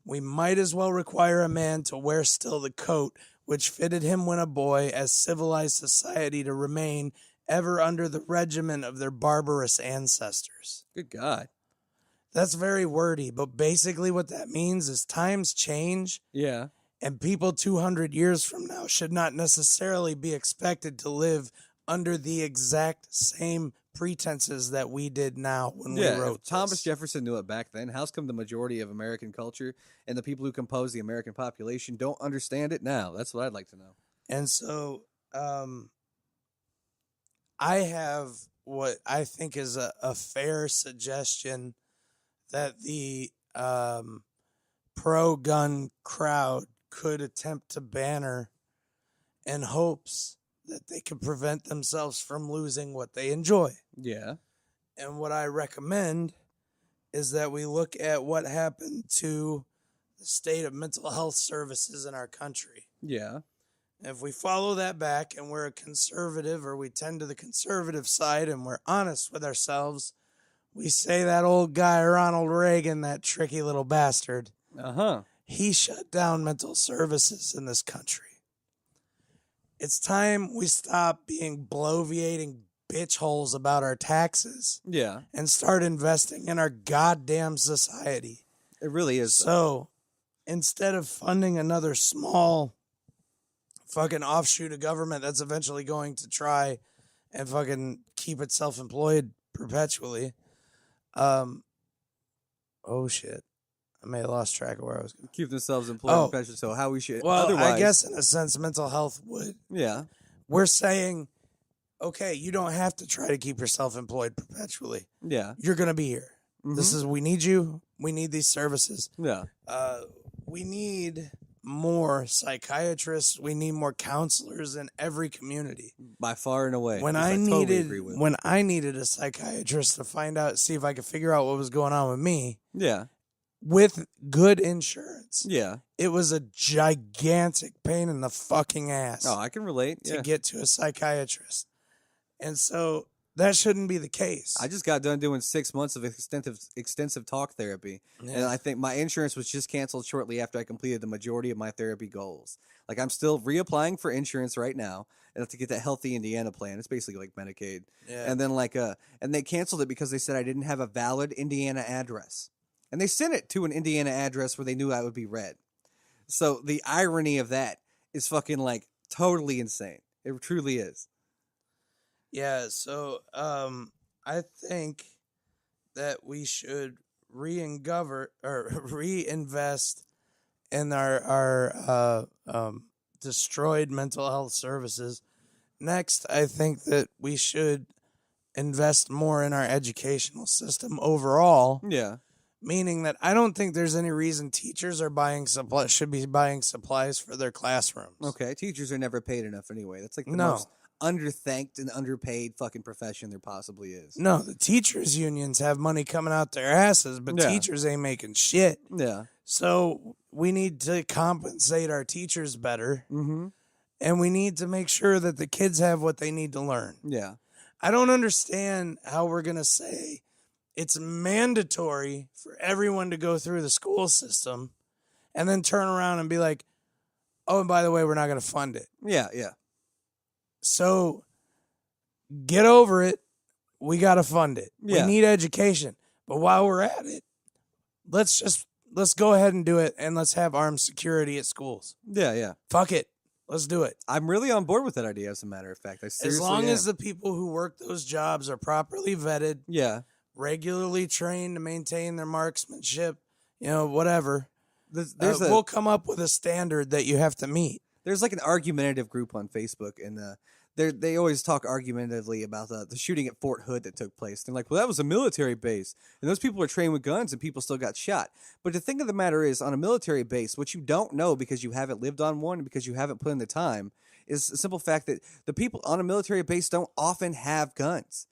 We might as well require a man to wear still the coat which fitted him when a boy, as civilized society to remain ever under the regimen of their barbarous ancestors. Good God. That's very wordy, but basically what that means is times change. Yeah. And people 200 years from now should not necessarily be expected to live under the exact same pretenses that we did now when we wrote if Thomas this. Jefferson knew it back then, how's come the majority of American culture and the people who compose the American population don't understand it now? That's what I'd like to know. And so I have what I think is a fair suggestion that the pro-gun crowd could attempt to banner in hopes that they could prevent themselves from losing what they enjoy. Yeah. And what I recommend is that we look at what happened to the state of mental health services in our country. Yeah. And if we follow that back and we're a conservative, or we tend to the conservative side, and we're honest with ourselves, we say that old guy, Ronald Reagan, that tricky little bastard, he shut down mental services in this country. It's time we stop being bloviating bitch holes about our taxes. Yeah. And start investing in our goddamn society. It really is. So instead of funding another small fucking offshoot of government that's eventually going to try and fucking keep itself employed perpetually. Oh shit. I may have lost track of where I was going. Keep themselves employed. So how we should. Well, otherwise, I guess in a sense, mental health would. Yeah. We're saying, okay, you don't have to try to keep yourself employed perpetually. Yeah. You're going to be here. This is, we need you. We need these services. Yeah. We need more psychiatrists. We need more counselors in every community. By far and away. When I needed a psychiatrist to find out, see if I could figure out what was going on with me. Yeah. With good insurance. Yeah. It was a gigantic pain in the fucking ass. Oh, I can relate. To get to a psychiatrist. And so that shouldn't be the case. I just got done doing 6 months of extensive talk therapy. Yeah. And I think my insurance was just canceled shortly after I completed the majority of my therapy goals. Like, I'm still reapplying for insurance right now and to get that Healthy Indiana plan. It's basically like Medicaid. Yeah. And then and they canceled it because they said I didn't have a valid Indiana address. And they sent it to an Indiana address where they knew I would be read. So the irony of that is fucking like totally insane. It truly is. Yeah, so I think that we should reinvest in our destroyed mental health services, Next, I think that we should invest more in our educational system overall. Yeah. Meaning that I don't think there's any reason teachers should be buying supplies for their classrooms. Okay. Teachers are never paid enough anyway. That's like the No. most underthanked and underpaid fucking profession there possibly is. No, the teachers' unions have money coming out their asses, but Yeah. teachers ain't making shit. Yeah. So we need to compensate our teachers better, Mm-hmm. and we need to make sure that the kids have what they need to learn. Yeah. I don't understand how we're going to say it's mandatory for everyone to go through the school system and then turn around and be like, oh, and by the way, we're not going to fund it. Yeah. Yeah. So get over it. We got to fund it. Yeah. We need education. But while we're at it, let's go ahead and do it, and let's have armed security at schools. Yeah. Yeah. Fuck it. Let's do it. I'm really on board with that idea, as a matter of fact. I seriously As long am. as the people who work those jobs are properly vetted, Yeah. regularly trained to maintain their marksmanship, whatever. There's We'll come up with a standard that you have to meet. There's like an argumentative group on Facebook, and they always talk argumentatively about the shooting at Fort Hood that took place. They're like, well, that was a military base, and those people were trained with guns, and people still got shot. But the thing of the matter is, on a military base, what you don't know because you haven't lived on one and because you haven't put in the time is the simple fact that the people on a military base don't often have guns.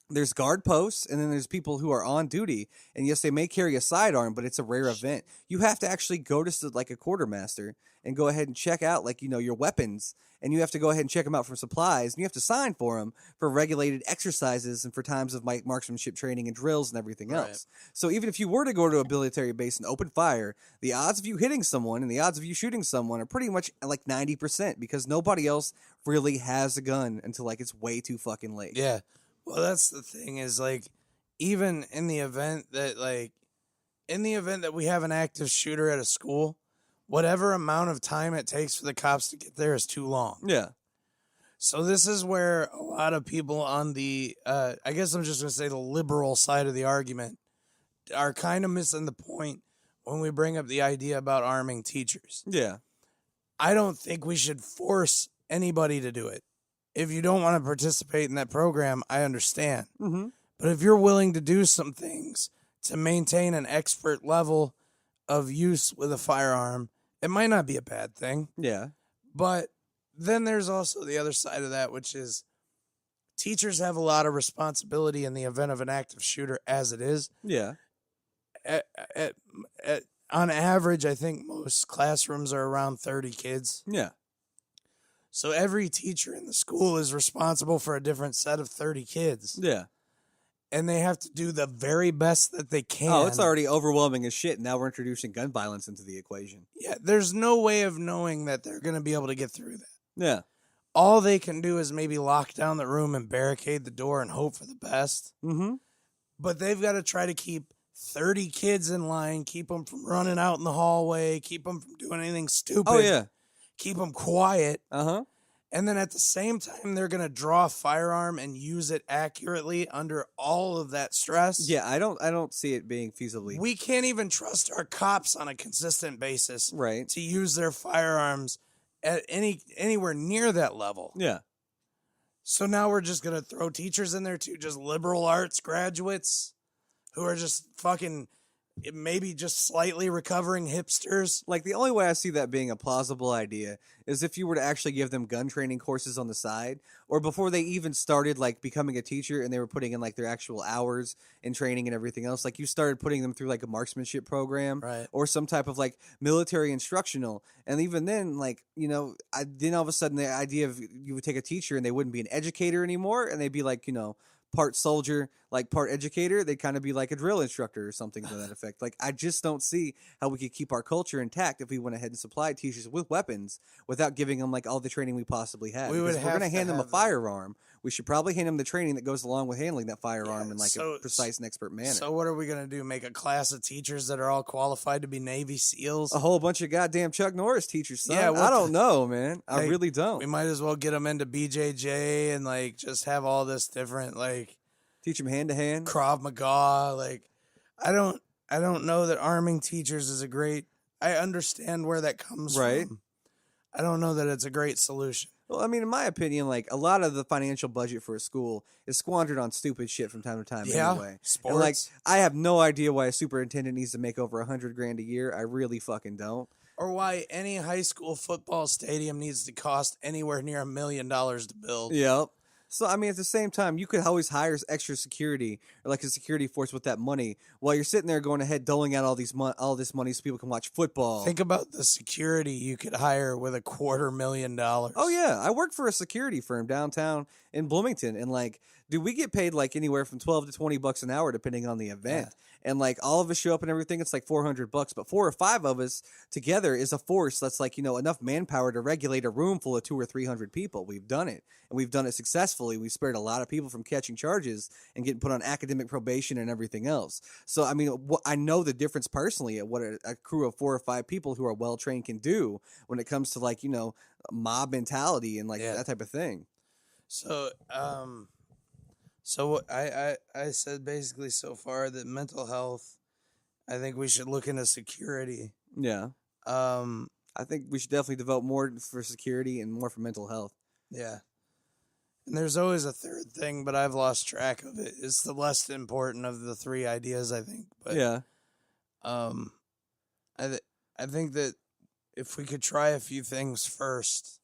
There's guard posts, and then there's people who are on duty, and yes, they may carry a sidearm, but it's a rare event. You have to actually go to like a quartermaster and go ahead and check out your weapons, and you have to go ahead and check them out for supplies, and you have to sign for them for regulated exercises and for times of marksmanship training and drills and everything else. Right. So even if you were to go to a military base and open fire, the odds of you hitting someone and the odds of you shooting someone are pretty much like 90% because nobody else really has a gun until like it's way too fucking late. Yeah. Well, that's the thing is even in the event that we have an active shooter at a school, whatever amount of time it takes for the cops to get there is too long. Yeah. So this is where a lot of people on the, I guess I'm just going to say the liberal side of the argument are kind of missing the point when we bring up the idea about arming teachers. Yeah. I don't think we should force anybody to do it. If you don't want to participate in that program, I understand. Mm-hmm. But if you're willing to do some things to maintain an expert level of use with a firearm, it might not be a bad thing. Yeah. But then there's also the other side of that, which is teachers have a lot of responsibility in the event of an active shooter as it is. Yeah. On average, I think most classrooms are around 30 kids. Yeah. So every teacher in the school is responsible for a different set of 30 kids. Yeah. And they have to do the very best that they can. Oh, it's already overwhelming as shit. Now we're introducing gun violence into the equation. Yeah, there's no way of knowing that they're going to be able to get through that. Yeah. All they can do is maybe lock down the room and barricade the door and hope for the best. Mm-hmm. But they've got to try to keep 30 kids in line, keep them from running out in the hallway, keep them from doing anything stupid. Oh, yeah. Keep them quiet. Uh-huh. And then at the same time, they're going to draw a firearm and use it accurately under all of that stress. Yeah, I don't see it being feasibly. We can't even trust our cops on a consistent basis Right. to use their firearms at anywhere near that level. Yeah. So now we're just going to throw teachers in there too, just liberal arts graduates who are just fucking maybe just slightly recovering hipsters. Like, the only way I see that being a plausible idea is if you were to actually give them gun training courses on the side, or before they even started, like, becoming a teacher and they were putting in, like, their actual hours in training and everything else. Like, you started putting them through, like, a marksmanship program, Right. or some type of, like, military instructional. And even then, like, then all of a sudden the idea of you would take a teacher and they wouldn't be an educator anymore, and they'd be, like, part soldier, like part educator, they'd kind of be like a drill instructor or something to that effect. Like, I just don't see how we could keep our culture intact if we went ahead and supplied teachers with weapons without giving them like all the training we possibly have. We would Because if we're have going to to hand them a have that. firearm, we should probably hand them the training that goes along with handling that firearm in like so- a precise and expert manner. So what are we going to do? Make a class of teachers that are all qualified to be Navy SEALs? a whole bunch of goddamn Chuck Norris teachers, son. Yeah, I what don't know, man. I Like, really don't. We might as well get them into BJJ and like just have all this different like Teach them hand to hand. Krav Maga. Like, I don't know that arming teachers is a great. I understand where that comes Right. from. I don't know that it's a great solution. Well, I mean, in my opinion, like a lot of the financial budget for a school is squandered on stupid shit from time to time. Yeah, anyway. sports. And like, I have no idea why a superintendent needs to make over $100,000 a year. I really fucking don't. Or why any high school football stadium needs to cost anywhere near $1 million to build. Yep. So, I mean, at the same time, you could always hire extra security or like a security force with that money while you're sitting there going ahead doling out all this money so people can watch football. Think about the security you could hire with $250,000. Oh, yeah. I work for a security firm downtown in Bloomington. And, like, dude, we get paid, like, anywhere from $12 to $20 an hour depending on the event. Yeah. And, like, all of us show up and everything, it's like $400. But 4 or 5 of us together is a force that's, like, enough manpower to regulate a room full of 200 or 300 people. We've done it. And we've done it successfully. We've spared a lot of people from catching charges and getting put on academic probation and everything else. So, I mean, I know the difference personally at what a crew of 4 or 5 people who are well-trained can do when it comes to, like, mob mentality and, like, that type of thing. So, So I said basically so far that mental health, I think we should look into security. Yeah. I think we should definitely devote more for security and more for mental health. Yeah. And there's always a third thing, but I've lost track of it. It's the less important of the 3 ideas, I think. But, yeah. I think that if we could try a few things first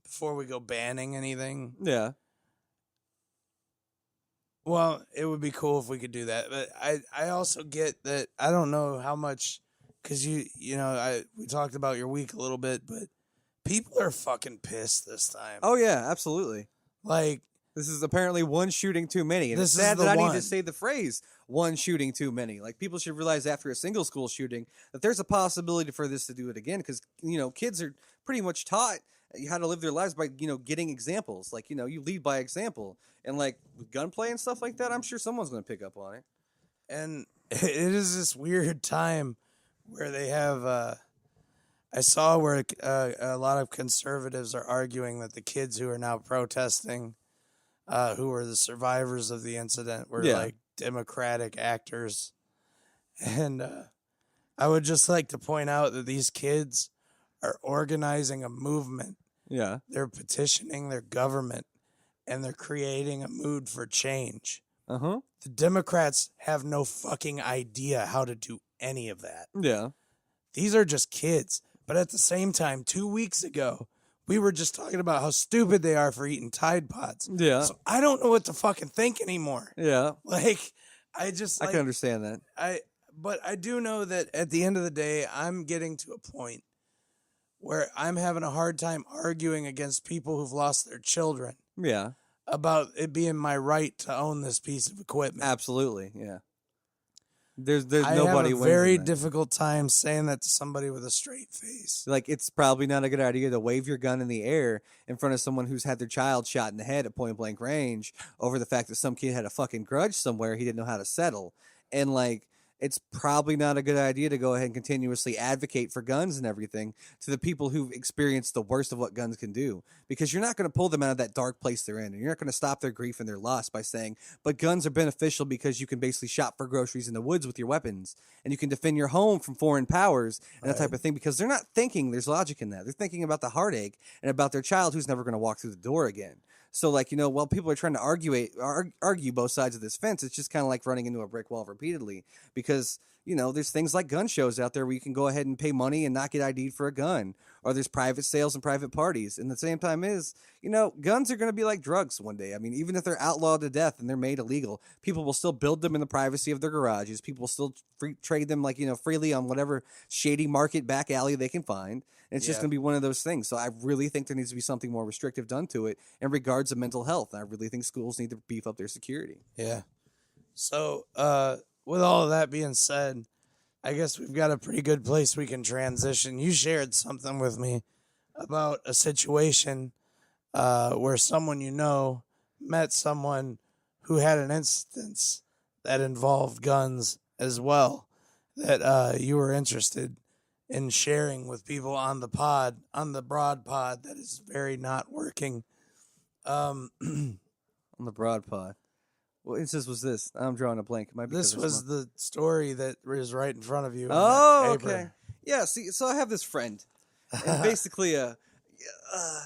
before we go banning anything. Yeah. Well, it would be cool if we could do that, but I also get that I don't know how much, because we talked about your week a little bit, but people are fucking pissed this time. Oh yeah, absolutely. Like, this is apparently one shooting too many, and it's sad that I need to say the phrase "one shooting too many." Like, people should realize after a single school shooting that there's a possibility for this to do it again, because kids are pretty much taught how to live their lives by getting examples. Like, you lead by example, and like with gunplay and stuff like that, I'm sure someone's going to pick up on it. And it is this weird time where they have I saw where a lot of conservatives are arguing that the kids who are now protesting, who were the survivors of the incident, were like Democratic actors. And I would just like to point out that these kids are organizing a movement. Yeah. They're petitioning their government, and they're creating a mood for change. Uh-huh. The Democrats have no fucking idea how to do any of that. Yeah. These are just kids. But at the same time, 2 weeks ago, we were just talking about how stupid they are for eating Tide Pods. Yeah. So I don't know what to fucking think anymore. Yeah. Like, I can understand that. But I do know that at the end of the day, I'm getting to a point where I'm having a hard time arguing against people who've lost their children. Yeah. About it being my right to own this piece of equipment. Absolutely, yeah. There's I nobody. have a very difficult time saying that to somebody with a straight face. Like, it's probably not a good idea to wave your gun in the air in front of someone who's had their child shot in the head at point blank range over the fact that some kid had a fucking grudge somewhere he didn't know how to settle. And like, it's probably not a good idea to go ahead and continuously advocate for guns and everything to the people who've experienced the worst of what guns can do, because you're not going to pull them out of that dark place they're in, and you're not going to stop their grief and their loss by saying, but guns are beneficial because you can basically shop for groceries in the woods with your weapons, and you can defend your home from foreign powers and that type of thing, because they're not thinking there's logic in that. They're thinking about the heartache and about their child who's never going to walk through the door again. So, like, while people are trying to argue both sides of this fence, it's just kind of like running into a brick wall repeatedly, because, there's things like gun shows out there where you can go ahead and pay money and not get ID'd for a gun, or there's private sales and private parties. And the same time is, guns are going to be like drugs one day. I mean, even if they're outlawed to death and they're made illegal, people will still build them in the privacy of their garages. People will still trade them, like, freely on whatever shady market back alley they can find. And it's just going to be one of those things. So I really think there needs to be something more restrictive done to it in regards to mental health. I really think schools need to beef up their security. Yeah. So, with all of that being said, I guess we've got a pretty good place we can transition. You shared something with me about a situation where someone met someone who had an instance that involved guns as well, that you were interested in sharing with people on the broad pod that is very not working. On the broad pod. What instance was this? I'm drawing a blank. This was the story that is right in front of you. Oh, okay. Yeah, see, so I have this friend. And basically,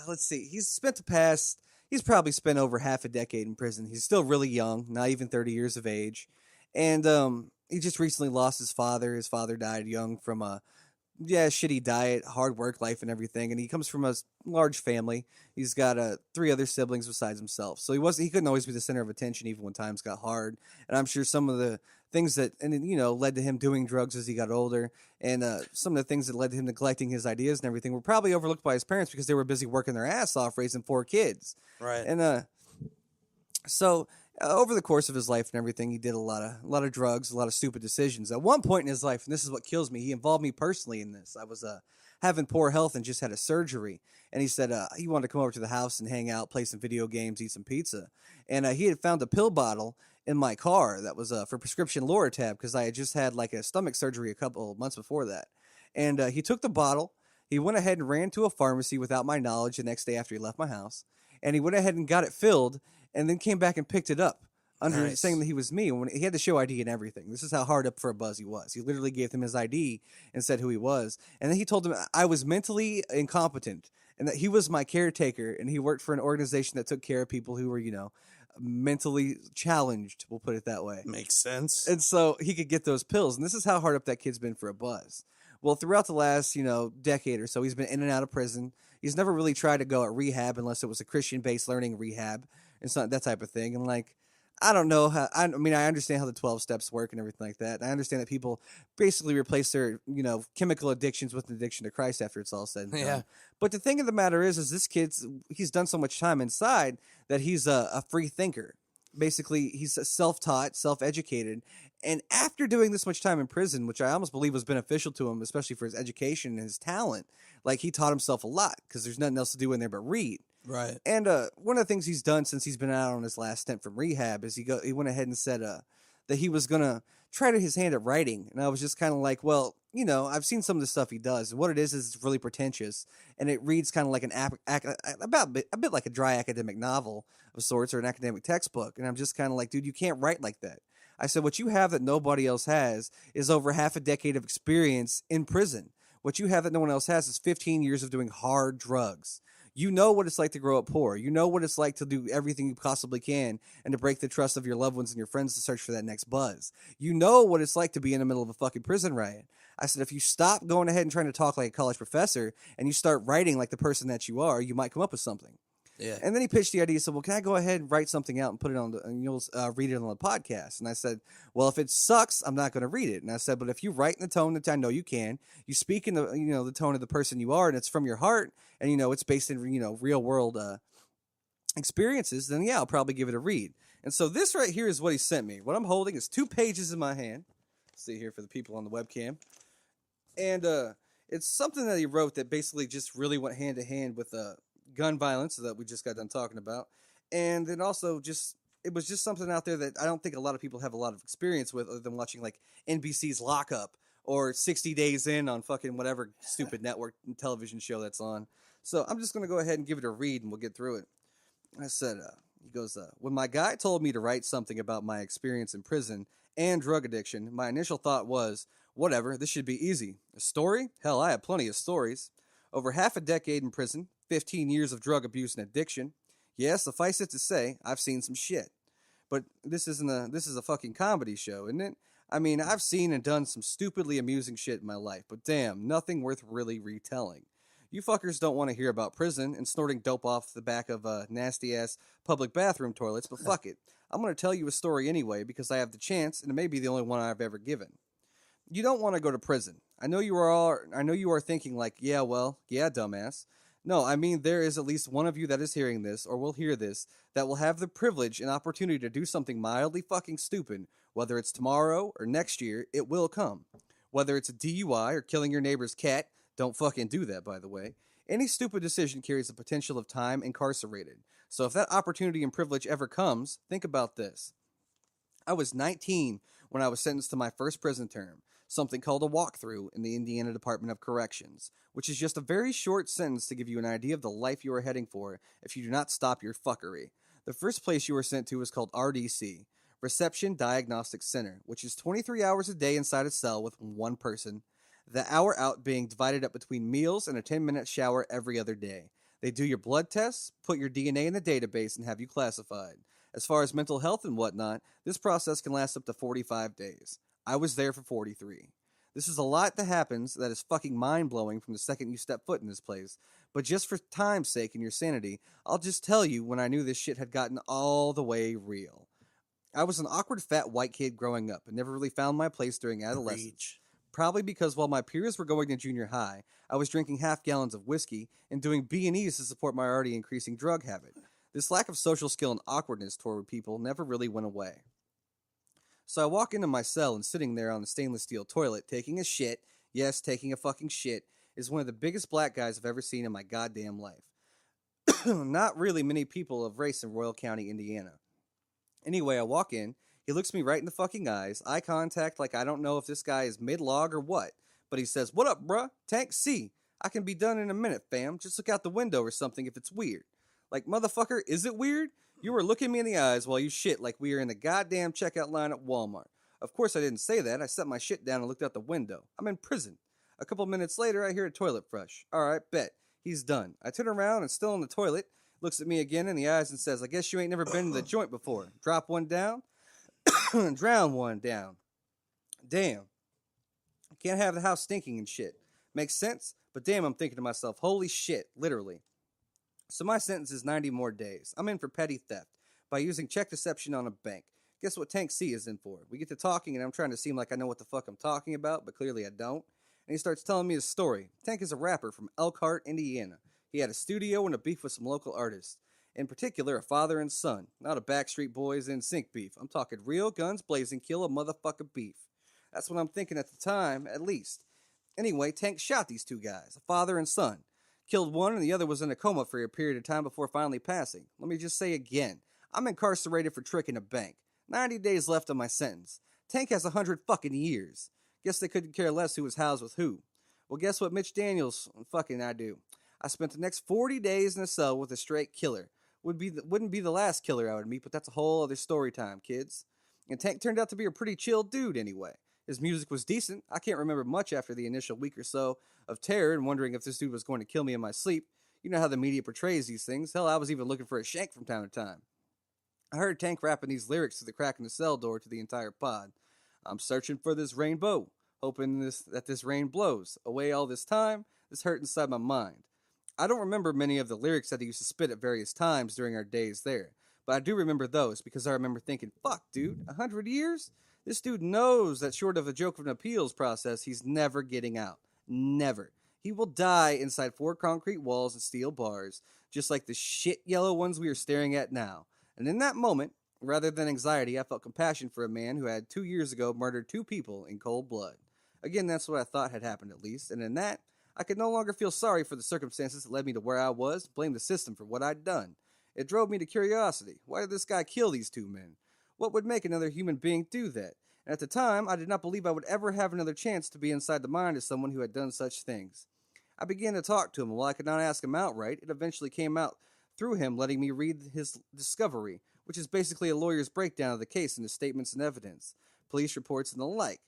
let's see. He's probably spent over half a decade in prison. He's still really young, not even 30 years of age. And he just recently lost his father. His father died young from a shitty diet, hard work life, and everything. And he comes from a large family. He's got 3 other siblings besides himself. So he couldn't always be the center of attention, even when times got hard. And I'm sure some of the things that led to him doing drugs as he got older, and some of the things that led to him neglecting his ideas and everything were probably overlooked by his parents because they were busy working their ass off raising 4 kids. Right. And so over the course of his life and everything, he did a lot of drugs, a lot of stupid decisions. At one point in his life, and this is what kills me, he involved me personally in this. I was having poor health and just had a surgery, and he said he wanted to come over to the house and hang out, play some video games, eat some pizza. And he had found a pill bottle in my car that was for prescription Loratab because I had just had like a stomach surgery a couple of months before that. And he took the bottle. He went ahead and ran to a pharmacy without my knowledge the next day after he left my house. And he went ahead and got it filled and then came back and picked it up under saying that he was me. When he had to show ID and everything. This is how hard up for a buzz he was. He literally gave them his ID and said who he was. And then he told them I was mentally incompetent and that he was my caretaker and he worked for an organization that took care of people who were, mentally challenged, we'll put it that way. Makes sense. And so he could get those pills. And this is how hard up that kid's been for a buzz. Well, throughout the last, decade or so, he's been in and out of prison. He's never really tried to go at rehab unless it was a Christian-based learning rehab and so that type of thing. And I don't know how. I understand how the 12 steps work and everything like that. And I understand that people basically replace their, chemical addictions with an addiction to Christ after it's all said and done. Yeah. But the thing of the matter is this he's done so much time inside that he's a free thinker. Basically, he's self-taught, self-educated. And after doing this much time in prison, which I almost believe was beneficial to him, especially for his education and his talent, he taught himself a lot because there's nothing else to do in there but read. Right. And one of the things he's done since he's been out on his last stint from rehab is he went ahead and said that he was going to try his hand at writing. And I was just kind of like, well, I've seen some of the stuff he does. And what it is it's really pretentious. And it reads kind of like a bit like a dry academic novel of sorts or an academic textbook. And I'm just kind of like, dude, you can't write like that. I said, what you have that nobody else has is over half a decade of experience in prison. What you have that no one else has is 15 years of doing hard drugs. You know what it's like to grow up poor. You know what it's like to do everything you possibly can and to break the trust of your loved ones and your friends to search for that next buzz. You know what it's like to be in the middle of a fucking prison riot. I said, if you stop going ahead and trying to talk like a college professor and you start writing like the person that you are, you might come up with something. Yeah. And then he pitched the idea. He said, well, can I go ahead and write something out and put it on and you'll read it on the podcast? And I said, well, if it sucks, I'm not going to read it. And I said, but if you write in the tone that I know you can, you speak in the, the tone of the person you are, and it's from your heart, and, it's based in, real world experiences, then yeah, I'll probably give it a read. And so this right here is what he sent me. What I'm holding is 2 pages in my hand. Let's see here for the people on the webcam. And it's something that he wrote that basically just really went hand to hand with gun violence that we just got done talking about. And then also it was just something out there that I don't think a lot of people have a lot of experience with other than watching like NBC's Lockup or 60 Days In on fucking whatever stupid network television show that's on. So I'm just going to go ahead and give it a read and we'll get through it. I said, he goes, when my guy told me to write something about my experience in prison and drug addiction, my initial thought was, whatever, this should be easy. A story? Hell, I have plenty of stories. Over half a decade in prison, 15 years of drug abuse and addiction. Yes, suffice it to say, I've seen some shit. But this is a fucking comedy show, isn't it? I mean, I've seen and done some stupidly amusing shit in my life, but damn, nothing worth really retelling. You fuckers don't want to hear about prison and snorting dope off the back of nasty-ass public bathroom toilets, but fuck it. I'm going to tell you a story anyway because I have the chance, and it may be the only one I've ever given. You don't want to go to prison. I know you are thinking like, yeah, dumbass. No, I mean there is at least one of you that is hearing this or will hear this that will have the privilege and opportunity to do something mildly fucking stupid. Whether it's tomorrow or next year, it will come. Whether it's a DUI or killing your neighbor's cat, don't fucking do that, by the way. Any stupid decision carries the potential of time incarcerated. So if that opportunity and privilege ever comes, think about this. I was 19 when I was sentenced to my first prison term, something called a walkthrough in the Indiana Department of Corrections, which is just a very short sentence to give you an idea of the life you are heading for if you do not stop your fuckery. The first place you were sent to was called RDC, Reception Diagnostic Center, which is 23 hours a day inside a cell with one person, the hour out being divided up between meals and a 10-minute shower every other day. They do your blood tests, put your DNA in the database, and have you classified. As far as mental health and whatnot, this process can last up to 45 days. I was there for 43. This is a lot that happens that is fucking mind-blowing from the second you step foot in this place. But just for time's sake and your sanity, I'll just tell you when I knew this shit had gotten all the way real. I was an awkward fat white kid growing up and never really found my place during adolescence. Preach. Probably because while my peers were going to junior high, I was drinking half gallons of whiskey and doing B&Es to support my already increasing drug habit. This lack of social skill and awkwardness toward people never really went away. So I walk into my cell and sitting there on the stainless steel toilet taking a shit, yes, taking a fucking shit, is one of the biggest black guys I've ever seen in my goddamn life. Not really many people of race in Royal County, Indiana. Anyway, I walk in, he looks me right in the fucking eyes, eye contact like I don't know if this guy is mid-log or what, but he says, "What up, bruh? Tank C. I can be done in a minute, fam. Just look out the window or something if it's weird." Like, motherfucker, is it weird? You were looking me in the eyes while you shit like we were in the goddamn checkout line at Walmart. Of course I didn't say that. I set my shit down and looked out the window. I'm in prison. A couple minutes later, I hear a toilet flush. Alright, bet. He's done. I turn around and still in the toilet, looks at me again in the eyes and says, "I guess you ain't never been to the joint before. Drop one down, drown one down." Damn. I can't have the house stinking and shit. Makes sense? But damn, I'm thinking to myself, holy shit, literally. So my sentence is 90 more days. I'm in for petty theft by using check deception on a bank. Guess what Tank C is in for? We get to talking and I'm trying to seem like I know what the fuck I'm talking about, but clearly I don't. And he starts telling me his story. Tank is a rapper from Elkhart, Indiana. He had a studio and a beef with some local artists. In particular, a father and son. Not a Backstreet Boys NSYNC beef. I'm talking real guns blazing, kill a motherfucker beef. That's what I'm thinking at the time, at least. Anyway, Tank shot these two guys, a father and son. Killed one and the other was in a coma for a period of time before finally passing. Let me just say again, I'm incarcerated for tricking a bank. 90 days left on my sentence. Tank has 100 fucking years. Guess they couldn't care less who was housed with who. Well, guess what Mitch Daniels fucking I do? I spent the next 40 days in a cell with a straight killer. Wouldn't be the last killer I would meet, but that's a whole other story time, kids. And Tank turned out to be a pretty chill dude anyway. His music was decent. I can't remember much after the initial week or so of terror and wondering if this dude was going to kill me in my sleep. You know how the media portrays these things. Hell, I was even looking for a shank from time to time. I heard Tank rapping these lyrics through the crack in the cell door to the entire pod. "I'm searching for this rainbow, hoping that this rain blows away all this time, this hurt inside my mind." I don't remember many of the lyrics that he used to spit at various times during our days there, but I do remember those because I remember thinking, fuck, dude, 100 years? This dude knows that short of a joke of an appeals process, he's never getting out. Never. He will die inside 4 concrete walls and steel bars, just like the shit yellow ones we are staring at now. And in that moment, rather than anxiety, I felt compassion for a man who had 2 years ago murdered 2 people in cold blood. Again, that's what I thought had happened at least, and in that, I could no longer feel sorry for the circumstances that led me to where I was, blame the system for what I'd done. It drove me to curiosity. Why did this guy kill these 2 men? What would make another human being do that? And at the time, I did not believe I would ever have another chance to be inside the mind of someone who had done such things. I began to talk to him, and while I could not ask him outright, it eventually came out through him letting me read his discovery, which is basically a lawyer's breakdown of the case and his statements and evidence, police reports, and the like.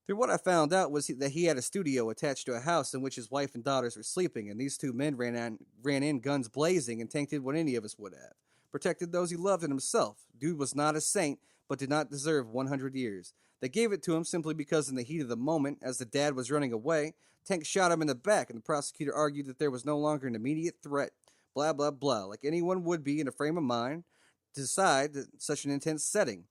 Through what I found out was that he had a studio attached to a house in which his wife and daughters were sleeping, and these 2 men ran in guns blazing and Tank did what any of us would have. Protected those he loved and himself. Dude was not a saint, but did not deserve 100 years. They gave it to him simply because in the heat of the moment, as the dad was running away, Tank shot him in the back, and the prosecutor argued that there was no longer an immediate threat. Blah, blah, blah, like anyone would be in a frame of mind to decide that such an intense setting.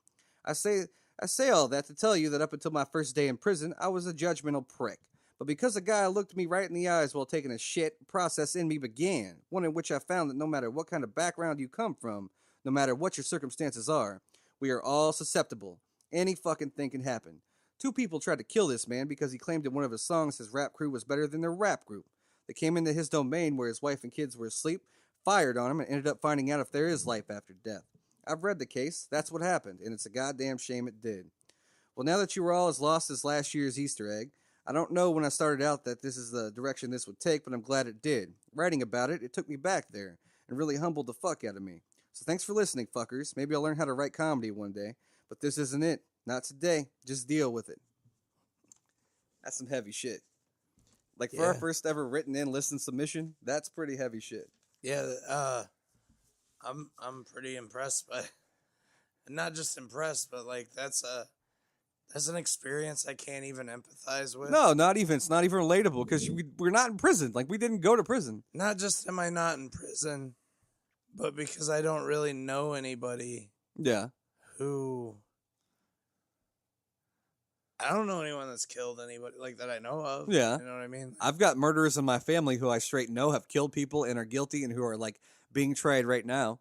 I say all that to tell you that up until my first day in prison, I was a judgmental prick. But because a guy looked me right in the eyes while taking a shit, process in me began, one in which I found that no matter what kind of background you come from, no matter what your circumstances are, we are all susceptible. Any fucking thing can happen. 2 people tried to kill this man because he claimed in one of his songs his rap crew was better than their rap group. They came into his domain where his wife and kids were asleep, fired on him, and ended up finding out if there is life after death. I've read the case. That's what happened, and it's a goddamn shame it did. Well, now that you were all as lost as last year's Easter egg, I don't know when I started out that this is the direction this would take, but I'm glad it did. Writing about it, it took me back there, and really humbled the fuck out of me. So thanks for listening, fuckers. Maybe I'll learn how to write comedy one day, but this isn't it. Not today. Just deal with it. That's some heavy shit. Like, for our first ever written in listen submission, that's pretty heavy shit. Yeah, I'm pretty impressed by, not just impressed, but like that's an experience I can't even empathize with. No, not even. It's not even relatable because we're not in prison. Like, we didn't go to prison. Not just am I not in prison, but because I don't really know anybody Yeah. who. I don't know anyone that's killed anybody like that I know of. Yeah. You know what I mean? I've got murderers in my family who I straight know have killed people and are guilty and who are like being tried right now.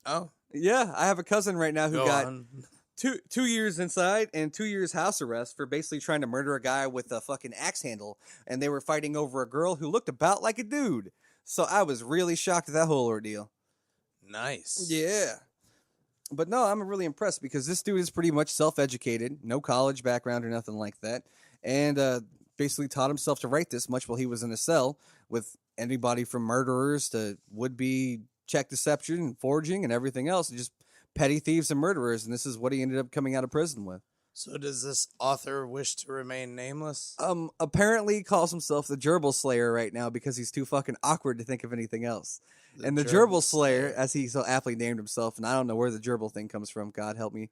Oh, Yeah, I have a cousin right now who go got on. 2 years inside and 2 years house arrest for basically trying to murder a guy with a fucking axe handle, and they were fighting over a girl who looked about like a dude. So I was really shocked at that whole ordeal. Nice. Yeah. But no, I'm really impressed because this dude is pretty much self-educated, no college background or nothing like that, and basically taught himself to write this much while he was in a cell with anybody from murderers to would-be check deception and forging and everything else, and just petty thieves and murderers, and this is what he ended up coming out of prison with. So does this author wish to remain nameless? Apparently he calls himself the Gerbil Slayer right now because he's too fucking awkward to think of anything else. And the Gerbil Slayer, as he so aptly named himself, and I don't know where the gerbil thing comes from, God help me,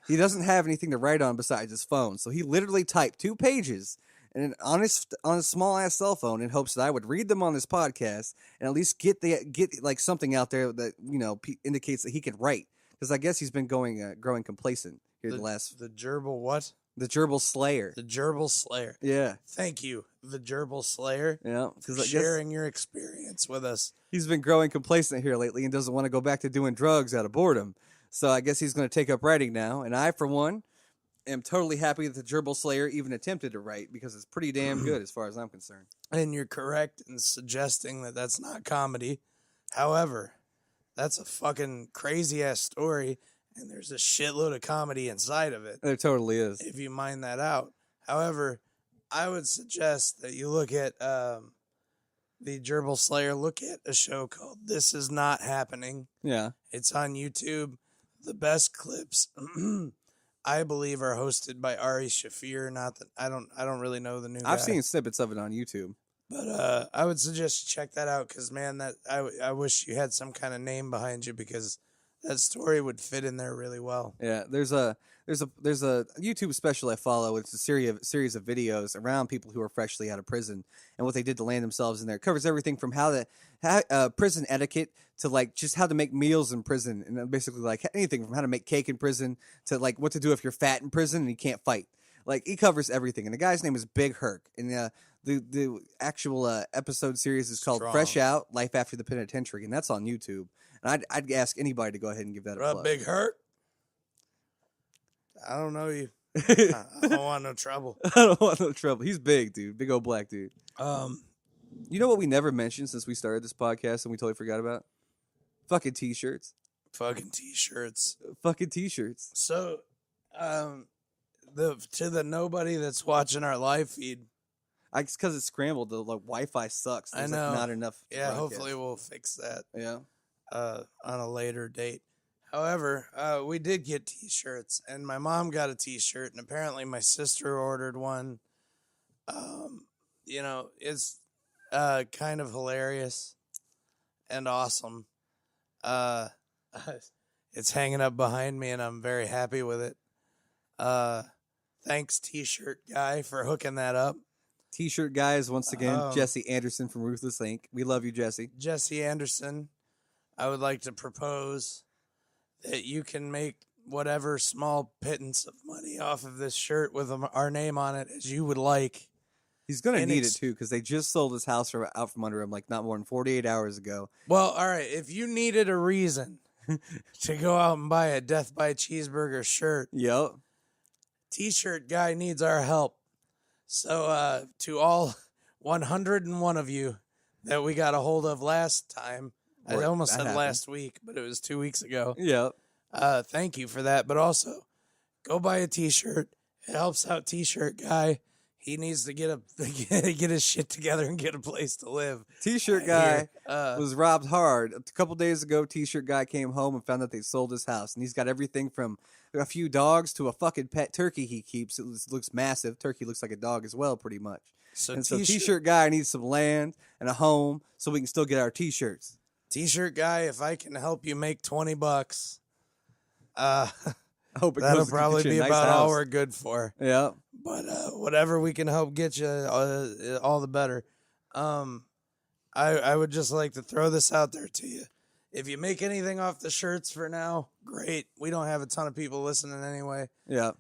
he doesn't have anything to write on besides his phone. So he literally typed 2 pages and on his small ass cell phone in hopes that I would read them on this podcast and at least get like something out there that, you know, indicates that he can write, because I guess he's been growing complacent here the gerbil what? The Gerbil Slayer. The Gerbil Slayer. Yeah. Thank you, the Gerbil Slayer. Yeah, for sharing your experience with us. He's been growing complacent here lately and doesn't want to go back to doing drugs out of boredom. So I guess he's going to take up writing now. And I, for one, am totally happy that the Gerbil Slayer even attempted to write, because it's pretty damn good as far as I'm concerned. And you're correct in suggesting that that's not comedy. However, that's a fucking crazy ass story, and there's a shitload of comedy inside of it. There totally is. If you mind that out. However, I would suggest that you look at the Gerbil Slayer. Look at a show called This Is Not Happening. Yeah. It's on YouTube. The best clips, I believe, are hosted by Ari Shafir. Not that I don't really know the new guy. I've seen snippets of it on YouTube. But I would suggest you check that out, because, man, that I wish you had some kind of name behind you, because that story would fit in there really well. Yeah, there's a YouTube special I follow. It's a series of videos around people who are freshly out of prison and what they did to land themselves in there. It covers everything from how prison etiquette to like just how to make meals in prison, and basically like anything from how to make cake in prison to like what to do if you're fat in prison and you can't fight. Like, he covers everything, and the guy's name is Big Herc, and the actual episode series is called Fresh Out: Life After the Penitentiary, and that's on YouTube. And I'd ask anybody to go ahead and give that a plug. Big Herc? I don't know you. I don't want no trouble. I don't want no trouble. He's big, dude. Big old black dude. You know what we never mentioned since we started this podcast and we totally forgot about? Fucking t-shirts. Fucking t-shirts. Fucking t-shirts. So, to the nobody that's watching our live feed, It's because it's scrambled. The like Wi-Fi sucks. There's I know. Like, not enough. Yeah, hopefully we'll fix that. Yeah. On a later date. However, we did get t-shirts, and my mom got a t-shirt, and apparently my sister ordered one. You know, it's kind of hilarious and awesome. It's hanging up behind me, and I'm very happy with it. Thanks, t-shirt guy, for hooking that up. T-shirt guys, once again, Jesse Anderson from Ruthless Inc. We love you, Jesse. Jesse Anderson, I would like to propose that you can make whatever small pittance of money off of this shirt with our name on it as you would like. He's going to need it, too, because they just sold his house out from under him like not more than 48 hours ago. Well, all right, if you needed a reason to go out and buy a Death by Cheeseburger shirt, yep, T-shirt guy needs our help. So to all 101 of you that we got a hold of last time, I almost said last week, but it was 2 weeks ago. Yep. Thank you for that. But also, go buy a t-shirt. It helps out t-shirt guy. he needs to get his shit together and get a place to live. T-shirt guy was robbed hard. A couple days ago, T-shirt guy came home and found out they sold his house. And he's got everything from a few dogs to a fucking pet turkey he keeps. It looks massive. Turkey looks like a dog as well, pretty much. So T-shirt guy needs some land and a home so we can still get our T-shirts. T-shirt guy, if I can help you make $20, I hope that'll probably be about all we're good for. Yeah. But whatever we can help get you, all the better. I would just like to throw this out there to you. If you make anything off the shirts for now, great. We don't have a ton of people listening anyway. Yeah.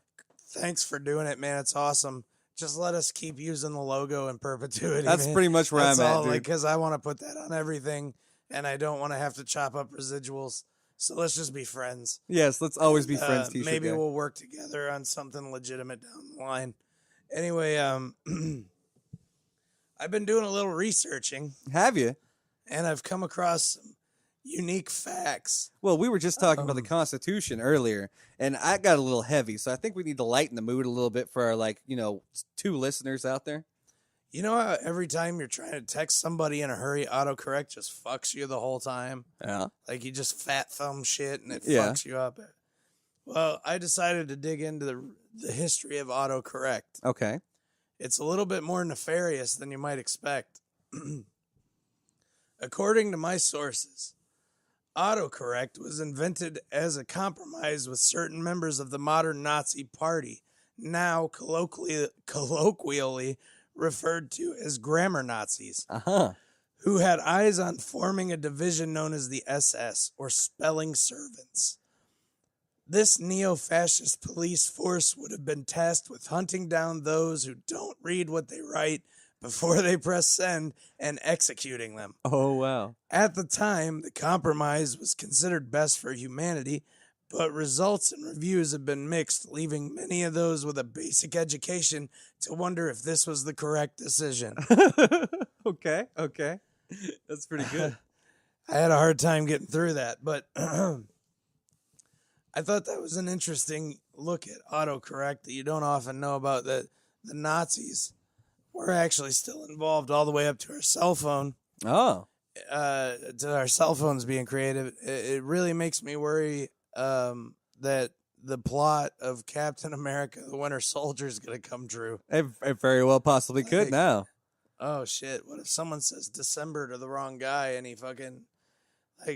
Thanks for doing it, man. It's awesome. Just let us keep using the logo in perpetuity. That's man. pretty much where That's I'm all, at, dude. because I want to put that on everything, and I don't want to have to chop up residuals. So let's just be friends. Yes, let's always be friends, T-shirt maybe guy. we'll work together on something legitimate down the line. Anyway, I've been doing a little researching. Have you? And I've come across some unique facts. Well, we were just talking about the Constitution earlier, and I got a little heavy, so I think we need to lighten the mood a little bit for our, 2 listeners out there. You know how every time you're trying to text somebody in a hurry, autocorrect just fucks you the whole time? Yeah. Like you just fat thumb shit and it Yeah. fucks you up. Well, I decided to dig into the history of autocorrect. Okay. It's a little bit more nefarious than you might expect. According to my sources, autocorrect was invented as a compromise with certain members of the modern Nazi Party, now colloquially referred to as grammar Nazis, who had eyes on forming a division known as the SS, or spelling servants. This neo-fascist police force would have been tasked with hunting down those who don't read what they write before they press send and executing them. Oh, wow. At the time, the compromise was considered best for humanity, but results and reviews have been mixed, leaving many of those with a basic education to wonder if this was the correct decision. Okay. That's pretty good. I had a hard time getting through that, but I thought that was an interesting look at autocorrect that you don't often know about, that the Nazis were actually still involved all the way up to our cell phone. Oh. To our cell phones being created. It really makes me worry that the plot of Captain America, the Winter Soldier, is going to come true. It very well possibly could now. Oh, shit. What if someone says December to the wrong guy and he fucking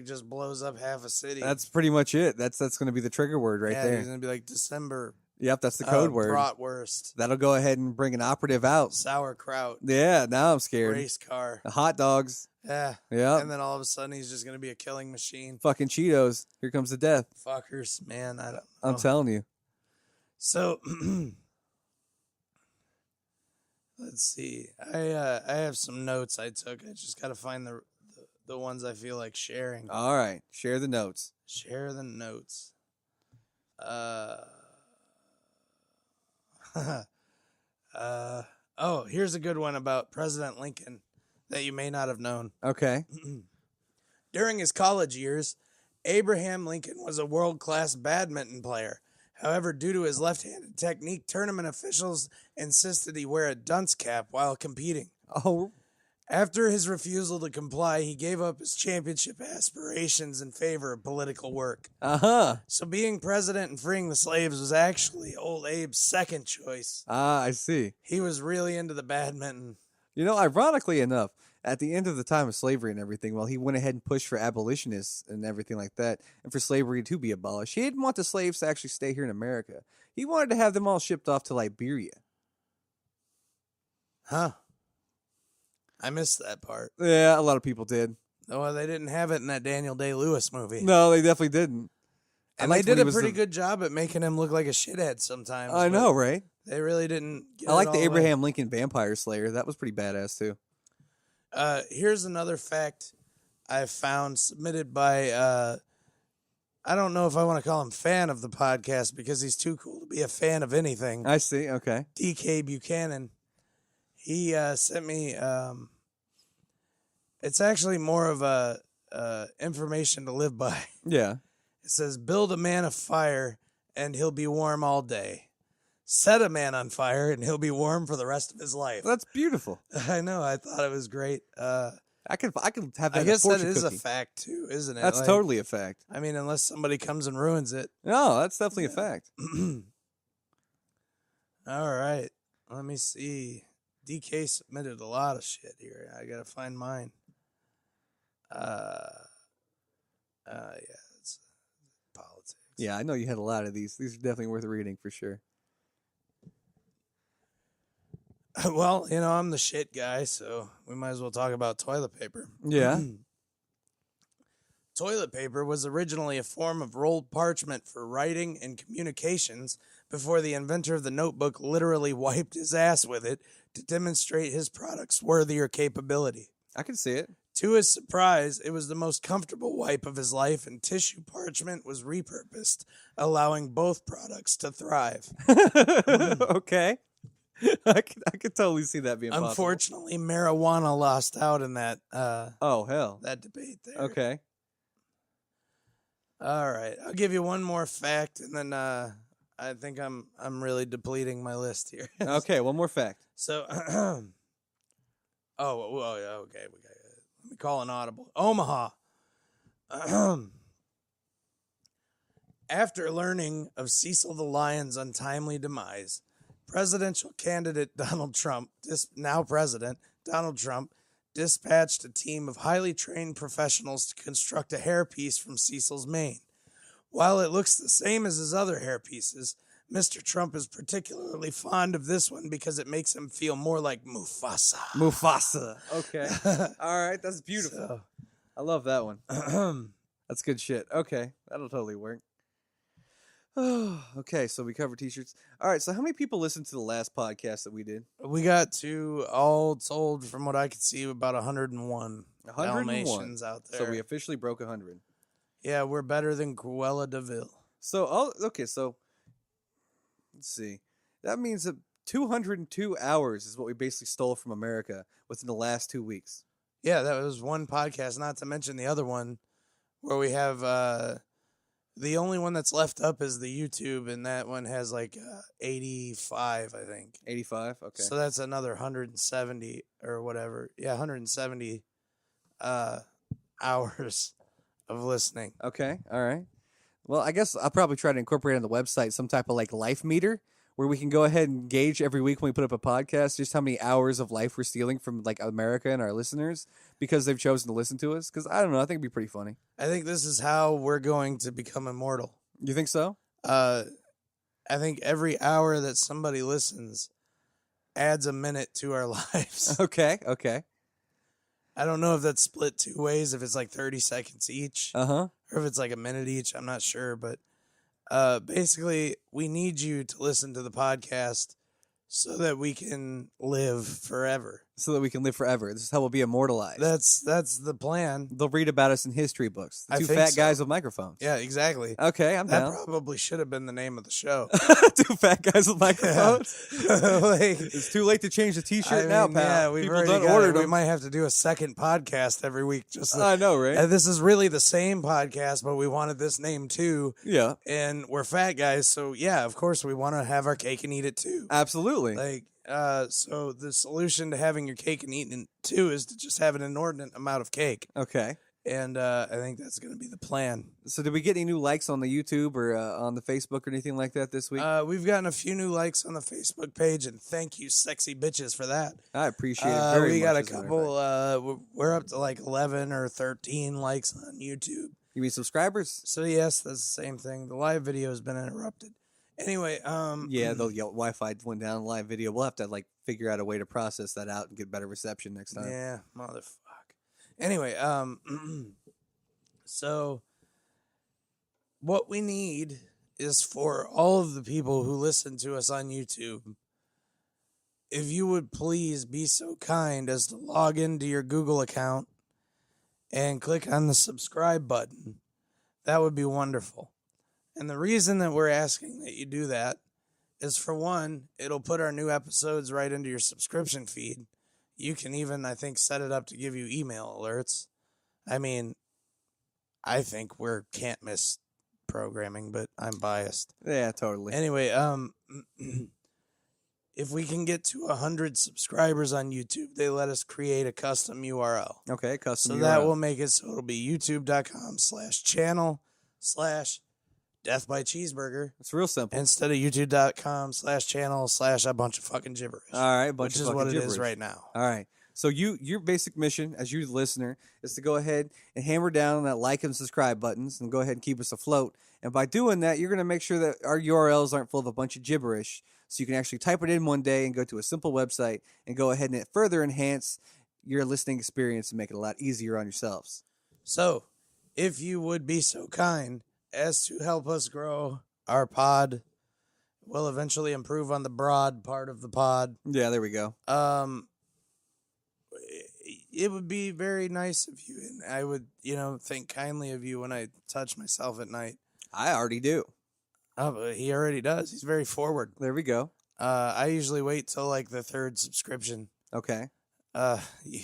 just blows up half a city? That's pretty much it. That's going to be the trigger word right there. He's going to be like, December. Yep, that's the code word. Bratwurst. That'll go ahead and bring an operative out. Sauerkraut. Yeah, now I'm scared. Race car. The hot dogs. Yeah. Yeah. And then all of a sudden he's just going to be a killing machine. Fucking Cheetos. Here comes the death. Fuckers, man. I don't know. I'm telling you. So, let's see. I have some notes I took. I just got to find the ones I feel like sharing. All right. Share the notes. Share the notes. Here's a good one about President Lincoln that you may not have known. Okay. During his college years, Abraham Lincoln was a world-class badminton player. However, due to his left-handed technique, tournament officials insisted he wear a dunce cap while competing. Oh. After his refusal to comply, he gave up his championship aspirations in favor of political work. Uh-huh. So being president and freeing the slaves was actually old Abe's second choice. Ah, I see. He was really into the badminton. You know, ironically enough, at the end of the time of slavery and everything, well, he went ahead and pushed for abolitionists and everything like that, and for slavery to be abolished. He didn't want the slaves to actually stay here in America. He wanted to have them all shipped off to Liberia. Huh. I missed that part. Yeah, a lot of people did. Oh, they didn't have it in that Daniel Day-Lewis movie. No, they definitely didn't. And they did a pretty good job at making him look like a shithead sometimes. I know, right? They really didn't get I like the away. Abraham Lincoln Vampire Slayer. That was pretty badass, too. Here's another fact I found submitted by, I don't know if I want to call him fan of the podcast because he's too cool to be a fan of anything. I see, okay. DK Buchanan. He sent me, it's actually more of a information to live by. Yeah. It says, build a man a fire and he'll be warm all day. set a man on fire and he'll be warm for the rest of his life. That's beautiful. I know. I thought it was great. I can have that. I guess that fortune is cookie. a fact too, isn't it? That's Like, totally a fact. I mean, unless somebody comes and ruins it. No, that's definitely a fact. All right. Let me see. DK submitted a lot of shit here. I gotta find mine. Yeah, it's politics. Yeah, I know you had a lot of these. These are definitely worth reading for sure. Well, I'm the shit guy, so we might as well talk about toilet paper. Yeah. Toilet paper was originally a form of rolled parchment for writing and communications before the inventor of the notebook literally wiped his ass with it to demonstrate his product's worthier capability. I can see it. To his surprise, it was the most comfortable wipe of his life, and tissue parchment was repurposed, allowing both products to thrive. Okay. I could totally see that being possible. Unfortunately, marijuana lost out in that Oh, hell. that debate there. Okay. All right. I'll give you one more fact, and then I think I'm really depleting my list here. Okay, one more fact. So, okay. Let me call an audible. Omaha. After learning of Cecil the Lion's untimely demise, presidential candidate Donald Trump, now president Donald Trump, dispatched a team of highly trained professionals to construct a hairpiece from Cecil's mane. While it looks the same as his other hairpieces, Mr. Trump is particularly fond of this one because it makes him feel more like Mufasa. Mufasa. Okay. All right, that's beautiful. So, I love that one. That's good shit. Okay, that'll totally work. Okay, so we covered t-shirts. All right, so how many people listened to the last podcast that we did? we got to, all told, from what I could see, about 101 Dalmatians out there. So we officially broke 100. Yeah, we're better than Cruella de Vil. So, so let's see. That means that 202 hours is what we basically stole from America within the last 2 weeks. Yeah, that was one podcast, not to mention the other one where we have the only one that's left up is the YouTube, and that one has like 85, I think. 85? Okay. So that's another 170 or whatever. Yeah, 170 hours of listening. Okay, all right. Well, I guess I'll probably try to incorporate on the website some type of like life meter where we can go ahead and gauge every week when we put up a podcast just how many hours of life we're stealing from like America and our listeners because they've chosen to listen to us. Because I don't know, I think it'd be pretty funny. I think this is how we're going to become immortal. You think so? I think every hour that somebody listens adds a minute to our lives. Okay. I don't know if that's split two ways, if it's like 30 seconds each, Uh-huh. or if it's like a minute each. I'm not sure, but basically, we need you to listen to the podcast so that we can live forever. So that we can live forever. This is how we'll be immortalized. That's the plan. They'll read about us in history books. The I two think fat so. guys with microphones. Yeah, exactly. Okay, I'm That down. probably should have been the name of the show. Two fat guys with microphones. Like, It's too late to change the T-shirt I now, mean, pal. yeah, we've People already done got ordered it. We them. might have to do a second podcast every week. Just I know, right? and this is really the same podcast, but we wanted this name too. Yeah, And we're fat guys, so yeah, of course we want to have our cake and eat it too. absolutely. Like, so the solution to having your cake and eating it too is to just have an inordinate amount of cake. Okay. And I think that's going to be the plan. So did we get any new likes on the YouTube or on the Facebook or anything like that this week? We've gotten a few new likes on the Facebook page, and thank you, sexy bitches, for that. I appreciate it very much. We got a as matter of fact. couple. We're up to like 11 or 13 likes on YouTube. You mean subscribers? So yes, that's the same thing. The live video has been interrupted. Anyway, Yeah, the Wi-Fi went down in live video. We'll have to like figure out a way to process that out and get better reception next time. yeah, motherfuck. Anyway, so what we need is for all of the people who listen to us on YouTube, if you would please be so kind as to log into your Google account and click on the subscribe button. That would be wonderful. And the reason that we're asking that you do that is, for one, it'll put our new episodes right into your subscription feed. You can even, I think, set it up to give you email alerts. I mean, I think we're can't miss programming, but I'm biased. Yeah, totally. Anyway, if we can get to 100 subscribers on YouTube, they let us create a custom URL. Okay, custom So URL. that will make it so it'll be youtube.com/channel/Death by Cheeseburger It's real simple. instead of youtube.com/channel/ a bunch of fucking gibberish. All right, bunch which of is fucking what it gibberish. is right now. All right. So your basic mission as you the listener is to go ahead and hammer down on that like and subscribe buttons and go ahead and keep us afloat. And by doing that, you're going to make sure that our URLs aren't full of a bunch of gibberish. So you can actually type it in one day and go to a simple website and go ahead and further enhance your listening experience and make it a lot easier on yourselves. So, if you would be so kind as to help us grow our pod, we'll eventually improve on the broad part of the pod. Yeah, there we go. It would be very nice of you, and I would, think kindly of you when I touch myself at night. I already do. Oh, but he already does. He's very forward. There we go. I usually wait till like the 3rd subscription. Okay. I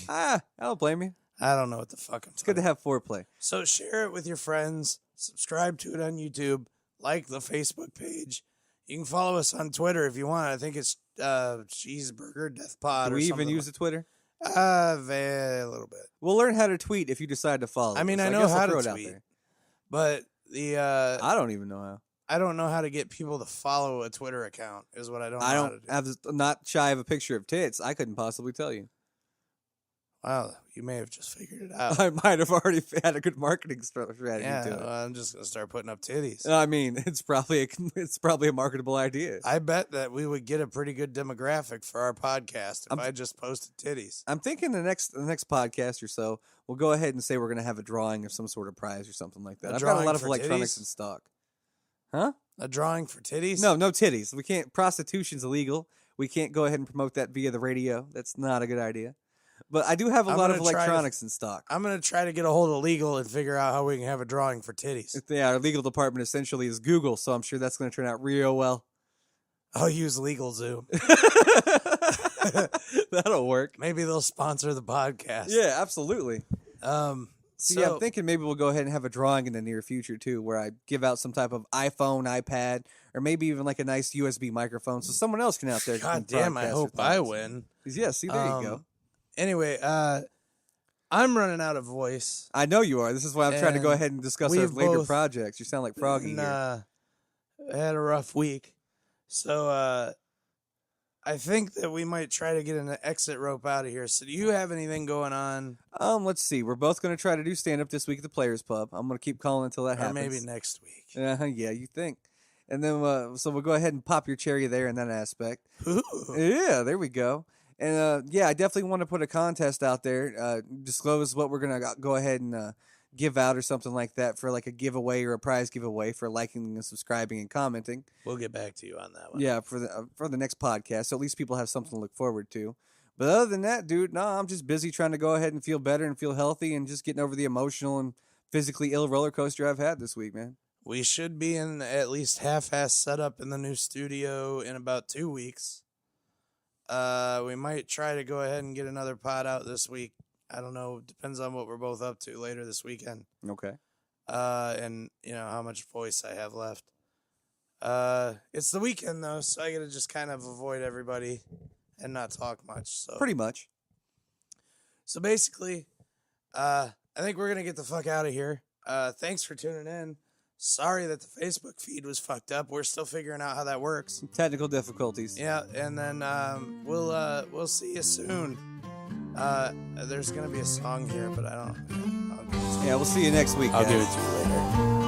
I don't blame you. don't know what the fuck I'm It's good to have foreplay. So share it with your friends. Subscribe to it on YouTube. Like the Facebook page. You can follow us on Twitter if you want. I think it's Cheeseburger Death Pod. Do or we something even use the Twitter? a little bit. We'll learn how to tweet if you decide to follow. I mean, us. I know guess how I'll to throw it out tweet. there. But the I don't even know how. I don't know how to get people to follow a Twitter account. Is what I don't know I how don't to do. have not shy of a picture of tits. I couldn't possibly tell you. Wow, you may have just figured it out. I might have already had a good marketing strategy Yeah, to it. I'm just gonna start putting up titties. I mean, it's probably a marketable idea. I bet that we would get a pretty good demographic for our podcast if I just posted titties. I'm thinking the next podcast or so, we'll go ahead and say we're going to have a drawing of some sort of prize or something like that. A I've got a lot drawing of for electronics titties? in stock. Huh? A drawing for titties? No titties. We can't. Prostitution's illegal. We can't go ahead and promote that via the radio. That's not a good idea. But I do have a I'm lot of gonna try to- electronics in stock. I'm gonna try to get a hold of legal and figure out how we can have a drawing for titties. Yeah, our legal department essentially is Google, so I'm sure that's going to turn out real well. I'll use LegalZoom. That'll work. Maybe they'll sponsor the podcast. Yeah, absolutely. So Yeah, I'm thinking maybe we'll go ahead and have a drawing in the near future too, where I give out some type of iPhone, iPad, or maybe even like a nice USB microphone, so someone else can out there. God can damn, I broadcast hope their I thoughts. win. Yeah, see, there you go. Anyway, I'm running out of voice. I know you are. This is why I'm trying to go And ahead and discuss our we've later both- projects. You sound like Froggy here. I had a rough week. So I think that we might try to get an exit rope out of here. So do you have anything going on? Let's see. We're both going to try to do stand up this week at the Players Pub. I'm going to keep calling until that Or happens. maybe next week. Yeah, you think. And then, so we'll go ahead and pop your cherry there in that aspect. Ooh. Yeah, there we go. And yeah, I definitely want to put a contest out there. Disclose what we're going to go ahead and give out or something like that for like a giveaway or a prize giveaway for liking and subscribing and commenting. We'll get back to you on that one. Yeah, for the next podcast. So at least people have something to look forward to. But other than that, dude, no, I'm just busy trying to go ahead and feel better and feel healthy and just getting over the emotional and physically ill roller coaster I've had this week, man. We should be in at least half-ass setup in the new studio in about 2 weeks. We might try to go ahead and get another pod out this week. I don't know. Depends on what we're both up to later this weekend. Okay. And, how much voice I have left. It's the weekend, though, so I got to just kind of avoid everybody and not talk much. So Pretty much. So basically, I think we're going to get the fuck out of here. Thanks for tuning in. Sorry that the Facebook feed was fucked up. We're still figuring out how that works. Technical difficulties. Yeah, and then we'll see you soon. There's gonna be a song here, but I don't. Yeah, we'll see you next week. I'll guys. give it to you later.